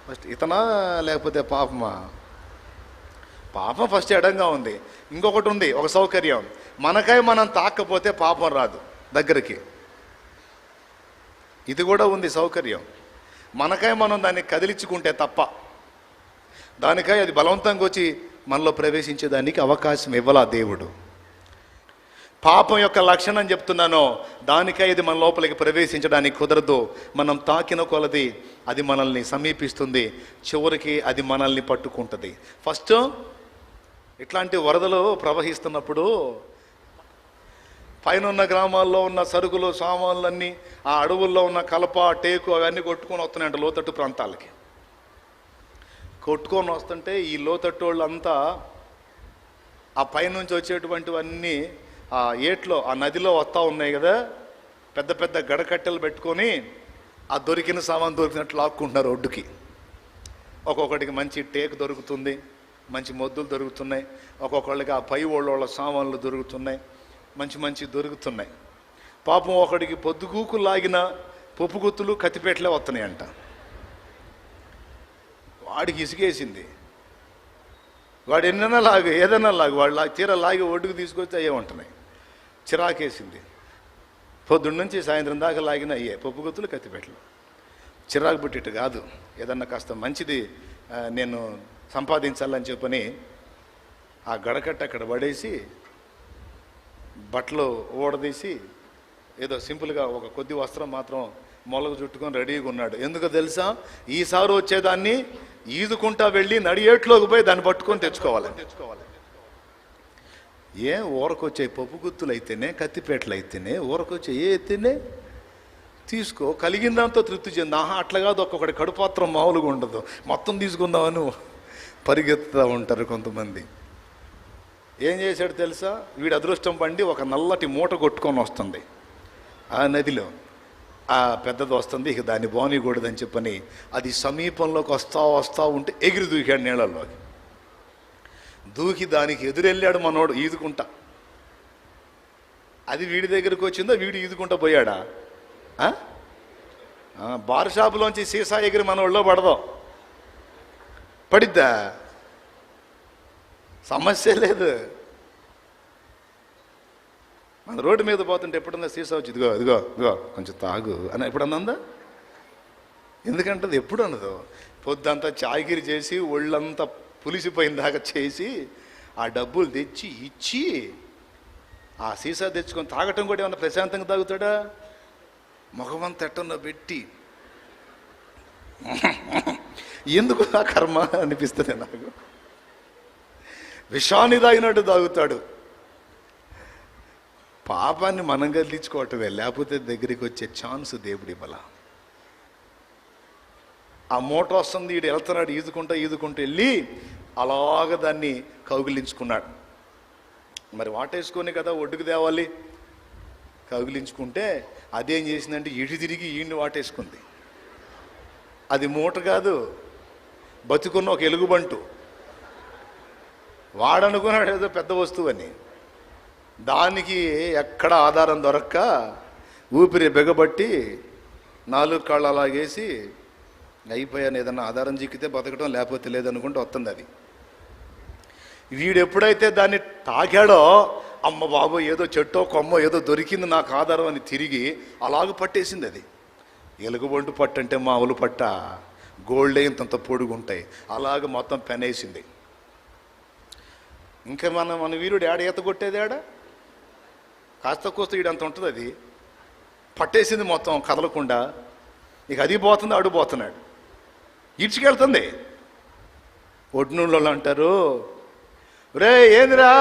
ఫస్ట్ ఇతనా లేకపోతే పాపమా? పాపం ఫస్ట్ ఎడంగా ఉంది. ఇంకొకటి ఉంది, ఒక సౌకర్యం, మనకై మనం తాకపోతే పాపం రాదు దగ్గరికి. ఇది కూడా ఉంది సౌకర్యం. మనకై మనం దాన్ని కదిలించుకుంటే తప్ప, దానికై అది బలవంతంగా వచ్చి మనలో ప్రవేశించేదానికి అవకాశం ఇవ్వాల దేవుడు. పాపం యొక్క లక్షణం చెప్తున్నానో, దానికై ఇది మన లోపలికి ప్రవేశించడానికి కుదరదు. మనం తాకిన కొలది అది మనల్ని సమీపిస్తుంది, చివరికి అది మనల్ని పట్టుకుంటుంది. ఫస్ట్ ఇట్లాంటి వరదలు ప్రవహిస్తున్నప్పుడు పైన ఉన్న గ్రామాల్లో ఉన్న సరుకులు సామాన్లన్నీ ఆ అడవుల్లో ఉన్న కలప టేకు అవన్నీ కొట్టుకొని వస్తున్నాయంట లోతట్టు ప్రాంతాలకి. కొట్టుకొని వస్తుంటే ఈ లోతట్టు వాళ్ళంతా ఆ పైనుంచి వచ్చేటువంటివన్నీ ఆ ఏట్లో ఆ నదిలో వస్తూ ఉన్నాయి కదా, పెద్ద పెద్ద గడకట్టెలు పెట్టుకొని ఆ దొరికిన సామాన్ దొరికినట్లు లాక్కుంటున్నారు ఒడ్డుకి. ఒక్కొక్కటికి మంచి టేకు దొరుకుతుంది, మంచి మొద్దులు దొరుకుతున్నాయి, ఒక్కొక్కళ్ళకి ఆ పై వాళ్ళ సామాన్లు దొరుకుతున్నాయి, మంచి మంచి దొరుకుతున్నాయి. పాపం ఒకడికి పొద్దుగూకు లాగిన పప్పు గుత్తులు కత్తిపేటలే వస్తున్నాయంట. వాడికి ఇసుకేసింది, వాడు ఎన్నైనా లాగు ఏదైనా లాగు, వాడు తీర లాగి ఒడ్డుకు తీసుకొచ్చి అయ్యే ఉంటున్నాయి. చిరాకేసింది, పొద్దున్న నుంచి సాయంత్రం దాకా లాగిన అయ్యే పప్పు గుత్తులు కత్తిపేటలు. చిరాకు పుట్టిట్టు కాదు, ఏదన్నా కాస్త మంచిది నేను సంపాదించాలని చెప్పని ఆ గడకట్ట అక్కడ పడేసి బట్టలు ఊడదీసి ఏదో సింపుల్గా ఒక కొద్ది వస్త్రం మాత్రం మొలకు చుట్టుకొని రెడీగా ఉన్నాడు. ఎందుకో తెలుసా? ఈసారి వచ్చేదాన్ని ఈదుకుంటా వెళ్ళి నడియేట్లోకి పోయి దాన్ని పట్టుకొని తెచ్చుకోవాలి. ఊరకొచ్చే పప్పు గుత్తులు అయితేనే, కత్తిపేటలు అయితేనే, ఊరకొచ్చే ఏ అయితేనే తీసుకో, కలిగిన దాంతో తృప్తి చెంది. అట్లా కాదు, ఒక్కొక్కటి కడుపాత్రం మామూలుగా ఉండదు, మొత్తం తీసుకుందామని పరిగెత్తుతూ ఉంటారు కొంతమంది. ఏం చేశాడు తెలుసా? వీడి అదృష్టం పండి ఒక నల్లటి మూట కొట్టుకొని వస్తుంది ఆ నదిలో, ఆ పెద్దది వస్తుంది, ఇక దాన్ని బానికూడదని చెప్పని అది సమీపంలోకి వస్తా ఉంటే ఎగిరి దూకాడు నీళ్ళల్లోకి. దూకి దానికి ఎదురెళ్ళాడు మనోడు ఈదుకుంటా. అది వీడి దగ్గరకు వచ్చిందో వీడు ఈదుకుంటా పోయాడా? బార్ షాపులోంచి సీసా ఎగిరి మన ఒళ్ళో పడదో? పడిద్దా? సమస్య లేదు. మన రోడ్డు మీద పోతుంటే ఎప్పుడన్నా సీసా వచ్చి ఇదిగో ఇదిగో ఇదిగో కొంచెం తాగు అని ఎప్పుడన్నా ఉందా? ఎందుకంటే అది ఎప్పుడు అనదు. పొద్దంతా చాయగిరి చేసి ఒళ్ళంతా పులిసిపోయిన దాకా చేసి ఆ డబ్బులు తెచ్చి ఇచ్చి ఆ సీసా తెచ్చుకొని తాగటం కూడా ఏమన్నా ప్రశాంతంగా తాగుతాడా? ముఖమంతా ఎట్టన్నా పెట్టి ఎందుకు ఆ కర్మ అనిపిస్తుంది నాకు. విషాన్ని తాగినట్టు తాగుతాడు. పాపాన్ని మనం గదిలించుకోవటమే, లేకపోతే దగ్గరికి వచ్చే ఛాన్స్ దేవుడి బల. ఆ మూట వస్తుంది, ఈడు వెళ్తున్నాడు ఈదుకుంటూ వెళ్ళి అలాగ దాన్ని కౌగిలించుకున్నాడు. మరి వాటేసుకొని కదా ఒడ్డుకు తేవాలి. కౌగిలించుకుంటే అదేం చేసిందంటే ఇటు తిరిగి ఈయన్ని వాటేసుకుంది. అది మూట కాదు, బతుకున్న ఒక ఎలుగుబంటు. వాడనుకున్నాడు ఏదో పెద్ద వస్తువు అని. దానికి ఎక్కడ ఆధారం దొరక్క ఊపిరి బిగబట్టి 4 కాళ్ళు అలాగేసి అయిపోయాను, ఏదన్నా ఆధారం చిక్కితే బతకడం, లేకపోతే లేదనుకుంటూ వస్తుంది అది. వీడు ఎప్పుడైతే దాన్ని తాకాడో, అమ్మ బాబు ఏదో చెట్టో కొమ్మో ఏదో దొరికింది నాకు ఆధారం అని తిరిగి అలాగ పట్టేసింది అది. ఎలుగుబంటు పట్టు అంటే మామూలు పట్ట, గోల్డ్ ఇంతంత పొడుగుంటాయి, అలాగ మొత్తం పెనేసింది. ఇంకా మన వీరుడు ఏడ ఈత కొట్టేది, ఏడ కాస్త కోస్త వీడంత ఉంటుంది. అది పట్టేసింది మొత్తం కదలకుండా. ఇక అది పోతుంది, అడు పోతున్నాడు, ఈడ్చుకెళ్తుంది. ఒడ్నూళ్ళు అంటారు, రే ఏందిరా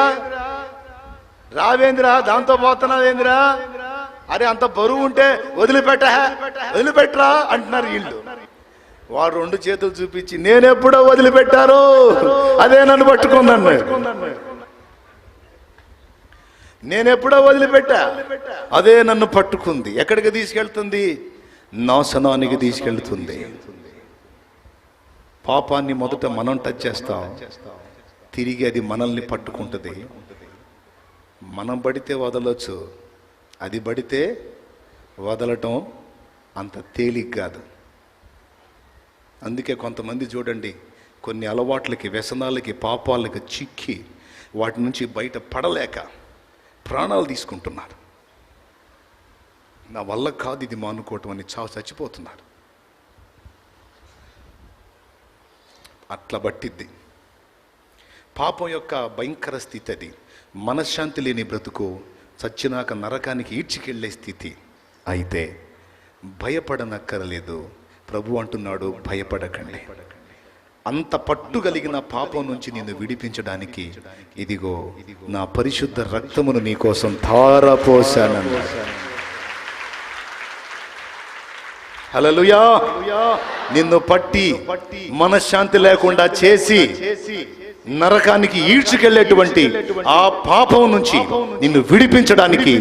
రావేంద్రా దాంతో పోతున్నావేంద్రా, అరే అంత బరువు ఉంటే వదిలిపెట్టరా అంటున్నారు వీళ్ళు. వాడు 2 చేతులు చూపించి నేనెప్పుడో వదిలిపెట్టారు, అదే నన్ను పట్టుకుందన్నాడు. నేనెప్పుడో వదిలిపెట్టా, అదే నన్ను పట్టుకుంది. ఎక్కడికి తీసుకెళ్తుంది? నాశనానికి తీసుకెళ్తుంది. పాపాన్ని మొదట మనం టచ్ చేస్తాం, తిరిగి అది మనల్ని పట్టుకుంటుంది. మనం పడితే వదలొచ్చు, అది పడితే వదలటం అంత తేలిక కాదు. అందుకే కొంతమంది చూడండి, కొన్ని అలవాట్లకి, వ్యసనాలకి, పాపాలకి చిక్కి వాటి నుంచి బయట పడలేక ప్రాణాలు తీసుకుంటున్నారు. నా వల్ల కాదు ఇది మానుకోవటం అని చచ్చిపోతున్నారు. అట్లా బట్టిద్ది పాపం యొక్క భయంకర స్థితి. అది మనశ్శాంతి లేని బ్రతుకు, చచ్చినాక నరకానికి ఈడ్చికెళ్లే స్థితి. అయితే భయపడనక్కరలేదు. ప్రభు అంటున్నాడు, భయపడకండి. అంత పట్టుగలిగిన పాపం నుంచి నిన్ను విడిపించడానికి ఇదిగో నా పరిశుద్ధ రక్తమును నీ కోసం ధారపోశానన్నాడు. హల్లెలూయా. నిన్ను పట్టి మనశ్శాంతి లేకుండా చేసి నరకానికి ఈడ్చుకెళ్లేటువంటి ఆ పాపం నుంచి నిన్ను విడిపించడానికి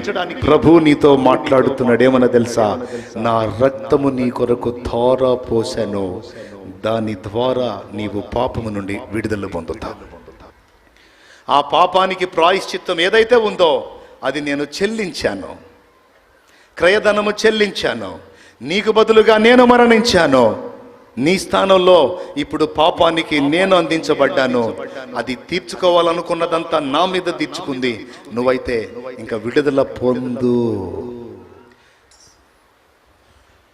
ప్రభు నీతో మాట్లాడుతున్నాడు. ఏమన్నా తెలుసా? నా రక్తము నీ కొరకు ధారపోశాను, దాని ద్వారా నీవు పాపము నుండి విడుదల పొందుతావు. ఆ పాపానికి ప్రాయశ్చిత్తం ఏదైతే ఉందో అది నేను చెల్లించాను, క్రయధనము చెల్లించాను, నీకు బదులుగా నేను మరణించాను. నీ స్థానంలో ఇప్పుడు పాపానికి నేను అందించబడ్డాను. అది తీర్చుకోవాలనుకున్నదంతా నా మీద తీర్చుకుంది. నువ్వైతే ఇంకా విడుదల పొందు.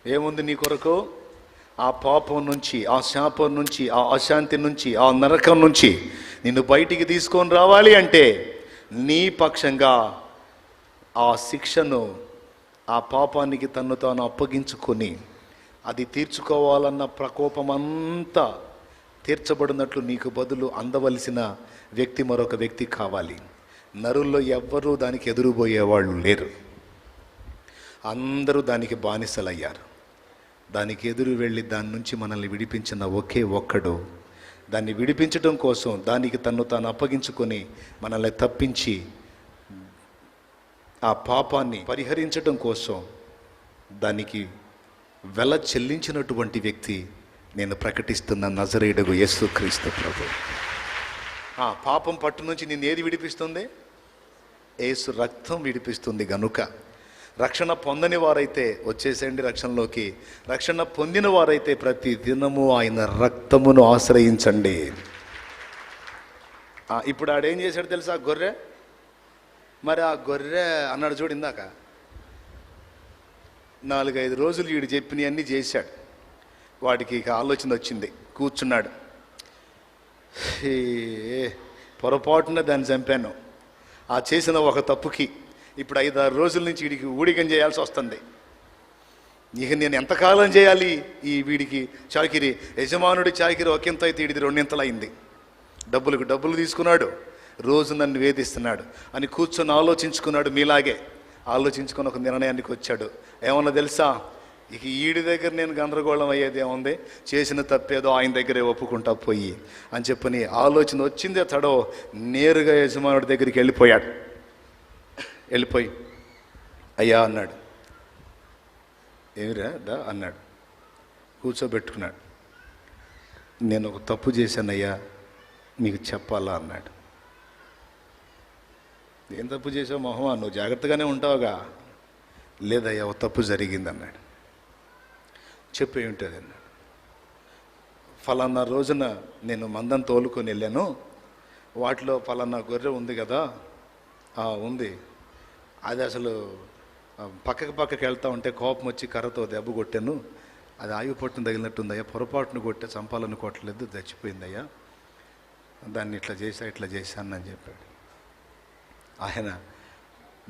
ఏముంది నీ కొరకు? ఆ పాపం నుంచి, ఆ శాపం నుంచి, ఆ అశాంతి నుంచి, ఆ నరకం నుంచి నిన్ను బయటికి తీసుకొని రావాలి అంటే నీ పక్షంగా ఆ శిక్షను, ఆ పాపానికి తన్ను తాను అప్పగించుకొని అది తీర్చుకోవాలన్న ప్రకోపమంతా తీర్చబడినట్లు నీకు బదులు అందవలసిన వ్యక్తి మరొక వ్యక్తి కావాలి. నరుల్లో ఎవ్వరూ దానికి ఎదురుపోయేవాళ్ళు లేరు. అందరూ దానికి బానిసలయ్యారు. దానికి ఎదురు వెళ్ళి దాని నుంచి మనల్ని విడిపించిన ఒకే ఒక్కడు, దాన్ని విడిపించడం కోసం దానికి తన్ను తాను అప్పగించుకొని మనల్ని తప్పించి ఆ పాపాన్ని పరిహరించడం కోసం దానికి వెల చెల్లించినటువంటి వ్యక్తి నేను ప్రకటిస్తున్న నజరేయుడగు యేసుక్రీస్తు ప్రభు. ఆ పాపం పట్టు నుంచి నిన్ను ఏది విడిపిస్తుంది? యేసు రక్తం విడిపిస్తుంది. గనుక రక్షణ పొందని వారైతే వచ్చేసేయండి రక్షణలోకి. రక్షణ పొందిన వారైతే ప్రతి దినము ఆయన రక్తమును ఆశ్రయించండి. ఇప్పుడు ఆడేం చేశాడు తెలుసా? గొర్రె. మరి ఆ గొర్రె అన్నాడు చూడు ఇందాక, 4-5 రోజులు వీడు చెప్పినవన్నీ చేశాడు. వాడికి ఇక ఆలోచన వచ్చింది, కూర్చున్నాడు. పొరపాటున దాన్ని చంపాను, ఆ చేసిన ఒక తప్పుకి ఇప్పుడు 5-6 రోజుల నుంచి వీడికి ఊడిగం చేయాల్సి వస్తుంది. ఇక నేను ఎంతకాలం చేయాలి ఈ వీడికి చాకిరి? యజమానుడి చాకిరి ఒకంత అయితే వీడిది 2 అయింది. డబ్బులు తీసుకున్నాడు, రోజు నన్ను వేధిస్తున్నాడు అని కూర్చొని ఆలోచించుకున్నాడు. మీలాగే ఆలోచించుకొని ఒక నిర్ణయానికి వచ్చాడు. ఏమన్నా తెలుసా? ఇక ఈడి దగ్గర నేను గందరగోళం అయ్యేది ఏముంది, చేసిన తప్పేదో ఆయన దగ్గరే ఒప్పుకుంటా పోయి అని చెప్పని ఆలోచన వచ్చిందే తడో నేరుగా యజమానుడి దగ్గరికి వెళ్ళిపోయాడు. వెళ్ళిపోయి అయ్యా అన్నాడు. ఏమిరా దా అన్నాడు. కూర్చోబెట్టుకున్నాడు. నేను ఒక తప్పు చేశానయ్యా, మీకు చెప్పాలా అన్నాడు. ఏం తప్పు చేసావు మొహమా, నువ్వు జాగ్రత్తగానే ఉంటావుగా. లేదయ్యా, ఒక తప్పు జరిగింది అన్నాడు. చెప్పు ఏమిటది అన్నాడు. ఫలానా రోజున నేను మందం తోలుకొని వెళ్ళాను, వాటిలో ఫలానా గొర్రె ఉంది కదా, ఉంది, అది అసలు పక్కకి వెళ్తా ఉంటే కోపం వచ్చి కర్రతో దెబ్బ కొట్టాను, అది ఆయువు పట్టును తగిలినట్టుందయ్యా, పొరపాటును కొట్టే చంపాలని కొట్టలేదు, చచ్చిపోయిందయ్యా, దాన్ని ఇట్లా చేశాను అని చెప్పాడు. ఆయన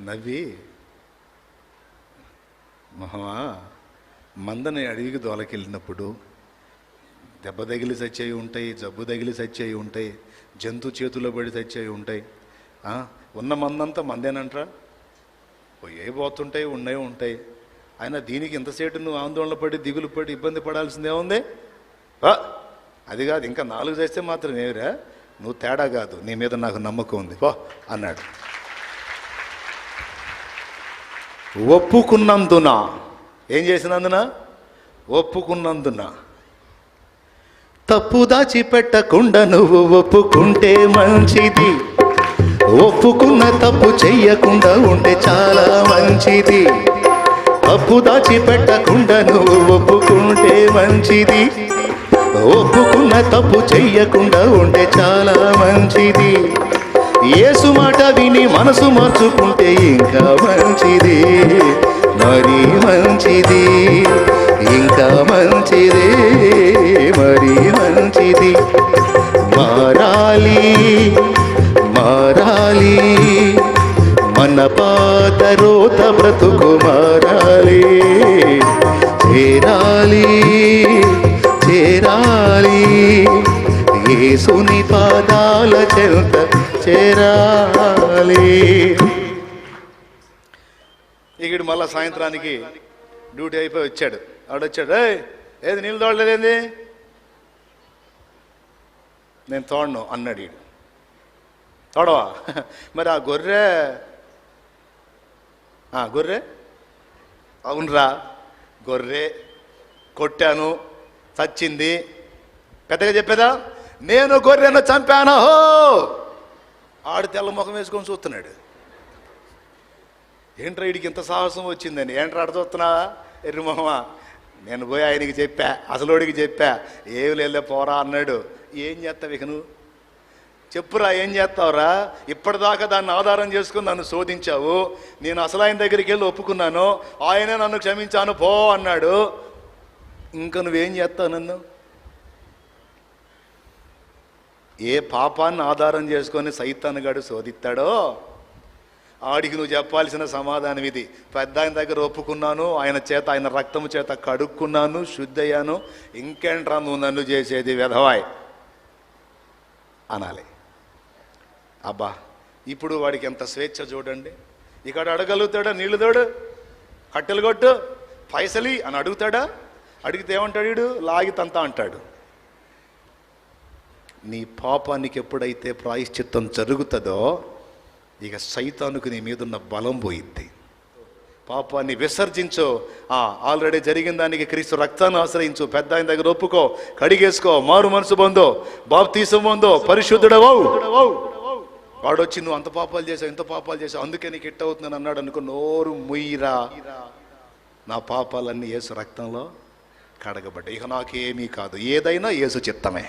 నవ్వి, మహా మందని అడవికి దోలకెళ్ళినప్పుడు దెబ్బ తగిలి చచ్చేవి ఉంటాయి, జబ్బు తగిలి చచ్చేవి ఉంటాయి, జంతు చేతుల్లో పడి చచ్చేవి ఉంటాయి. ఉన్న మందంతా మందేనంటారా, పోయే పోతుంటాయి, ఉంటాయి. అయినా దీనికి ఇంతసేటు నువ్వు ఆందోళన పడి దిగులు పడి ఇబ్బంది పడాల్సిందే ఉంది. అది కాదు, ఇంకా 4 చేస్తే మాత్రం ఏమిరా, నువ్వు తేడా కాదు, నీ మీద నాకు నమ్మకం ఉంది పో అన్నాడు. ఒప్పుకున్నందున, ఏం చేసినందున? ఒప్పుకున్నందున. తప్పు దాచిపెట్టకుండా నువ్వు ఒప్పుకుంటే మంచిది, ఒప్పుకున్న తప్పు చెయ్యకుండా ఉంటే చాలా మంచిది. తప్పు దాచిపెట్టకుండా నువ్వు ఒప్పుకుంటే మంచిది, ఒప్పుకున్న తప్పు చెయ్యకుండా ఉంటే చాలా మంచిది. యేసు మాట విని మనసు మార్చుకుంటే ఇంకా మంచిది, మరి మంచిది, ఇంకా మంచిది, మరి మంచిది. మారాలి మన పాత రోత బ్రతుకు మారాలి, చేరాలి యేసుని పాదాల చెంత చేరాలి. ఇక్కడ మళ్ళా సాయంత్రానికి డ్యూటీ అయిపోయి వచ్చాడు. ఆడొచ్చాడు, ఏది నీళ్ళు తోడలేదేంది? నేను తోడను అన్నాడు. ఈడు తోడవా? మరి ఆ గొర్రె అవునరా, గొర్రె కొట్టాను, చచ్చింది, పెద్దగా చెప్పేదా? నేను గొర్రెను చంపాను. ఆడు తెల్ల ముఖం వేసుకొని చూస్తున్నాడు. ఏంట్రా వీడికి ఇంత సాహసం వచ్చిందని. ఏంట్రా ఆడ చూస్తున్నా ఎర్రి మొహమా? నేను పోయి ఆయనకి చెప్పా, అసలోడికి చెప్పా, ఏమి లేలే పోరా అన్నాడు. ఏం చేస్తావు ఇక నువ్వు? చెప్పురా, ఏం చేస్తావురా? ఇప్పటిదాకా దాన్ని ఆధారం చేసుకుని నన్ను శోధించావు, నేను అసలు ఆయన దగ్గరికి వెళ్ళి ఒప్పుకున్నాను, ఆయనే నన్ను క్షమించాను పో అన్నాడు. ఇంకా నువ్వేం చేస్తావు నన్ను? ఏ పాపాన్ని ఆధారం చేసుకొని సైతానుగాడు శోధిస్తాడో ఆడికి నువ్వు చెప్పాల్సిన సమాధానం ఇది. పెద్ద ఆయన దగ్గర ఒప్పుకున్నాను, ఆయన చేత, ఆయన రక్తము చేత కడుక్కున్నాను, శుద్ధయ్యాను, ఇంకేంట్రా నువ్వు నన్ను చేసేది వెధవాయ్ అనాలి. అబ్బా, ఇప్పుడు వాడికి ఎంత స్వేచ్ఛ చూడండి. ఇక్కడ అడగలుగుతాడా? నీళ్లు తోడు, కట్టెలు కొట్టు, పైసలి అని అడుగుతాడా? అడిగితే ఏమంటాడు వీడు? లాగి తంతా అంటాడు. నీ పాపానికి ఎప్పుడైతే ప్రాయశ్చిత్తం జరుగుతుందో ఇక సైతానుకు నీ మీదున్న బలం పోయిద్ది. పాపాన్ని విసర్జించు, ఆల్రెడీ జరిగిన దానికి క్రీస్తు రక్తాన్ని ఆశ్రయించు, పెద్ద ఆయన దగ్గర ఒప్పుకో, కడిగేసుకో, మారు మనసు పొందో, బాప్తీసం పొందో, పరిశుద్ధుడవో. వాడు వచ్చి నువ్వు అంత పాపాలు చేసావు, ఇంత పాపాలు చేసావు, అందుకే నీకు ఇట్ట అవుతుందని అన్నాడు అనుకో, నోరు ముయ్యిరా, నా పాపాలన్నీ యేసు రక్తంలో కడగబడ్డాయి, ఇక నాకేమీ కాదు, ఏదైనా యేసు చిత్తమే.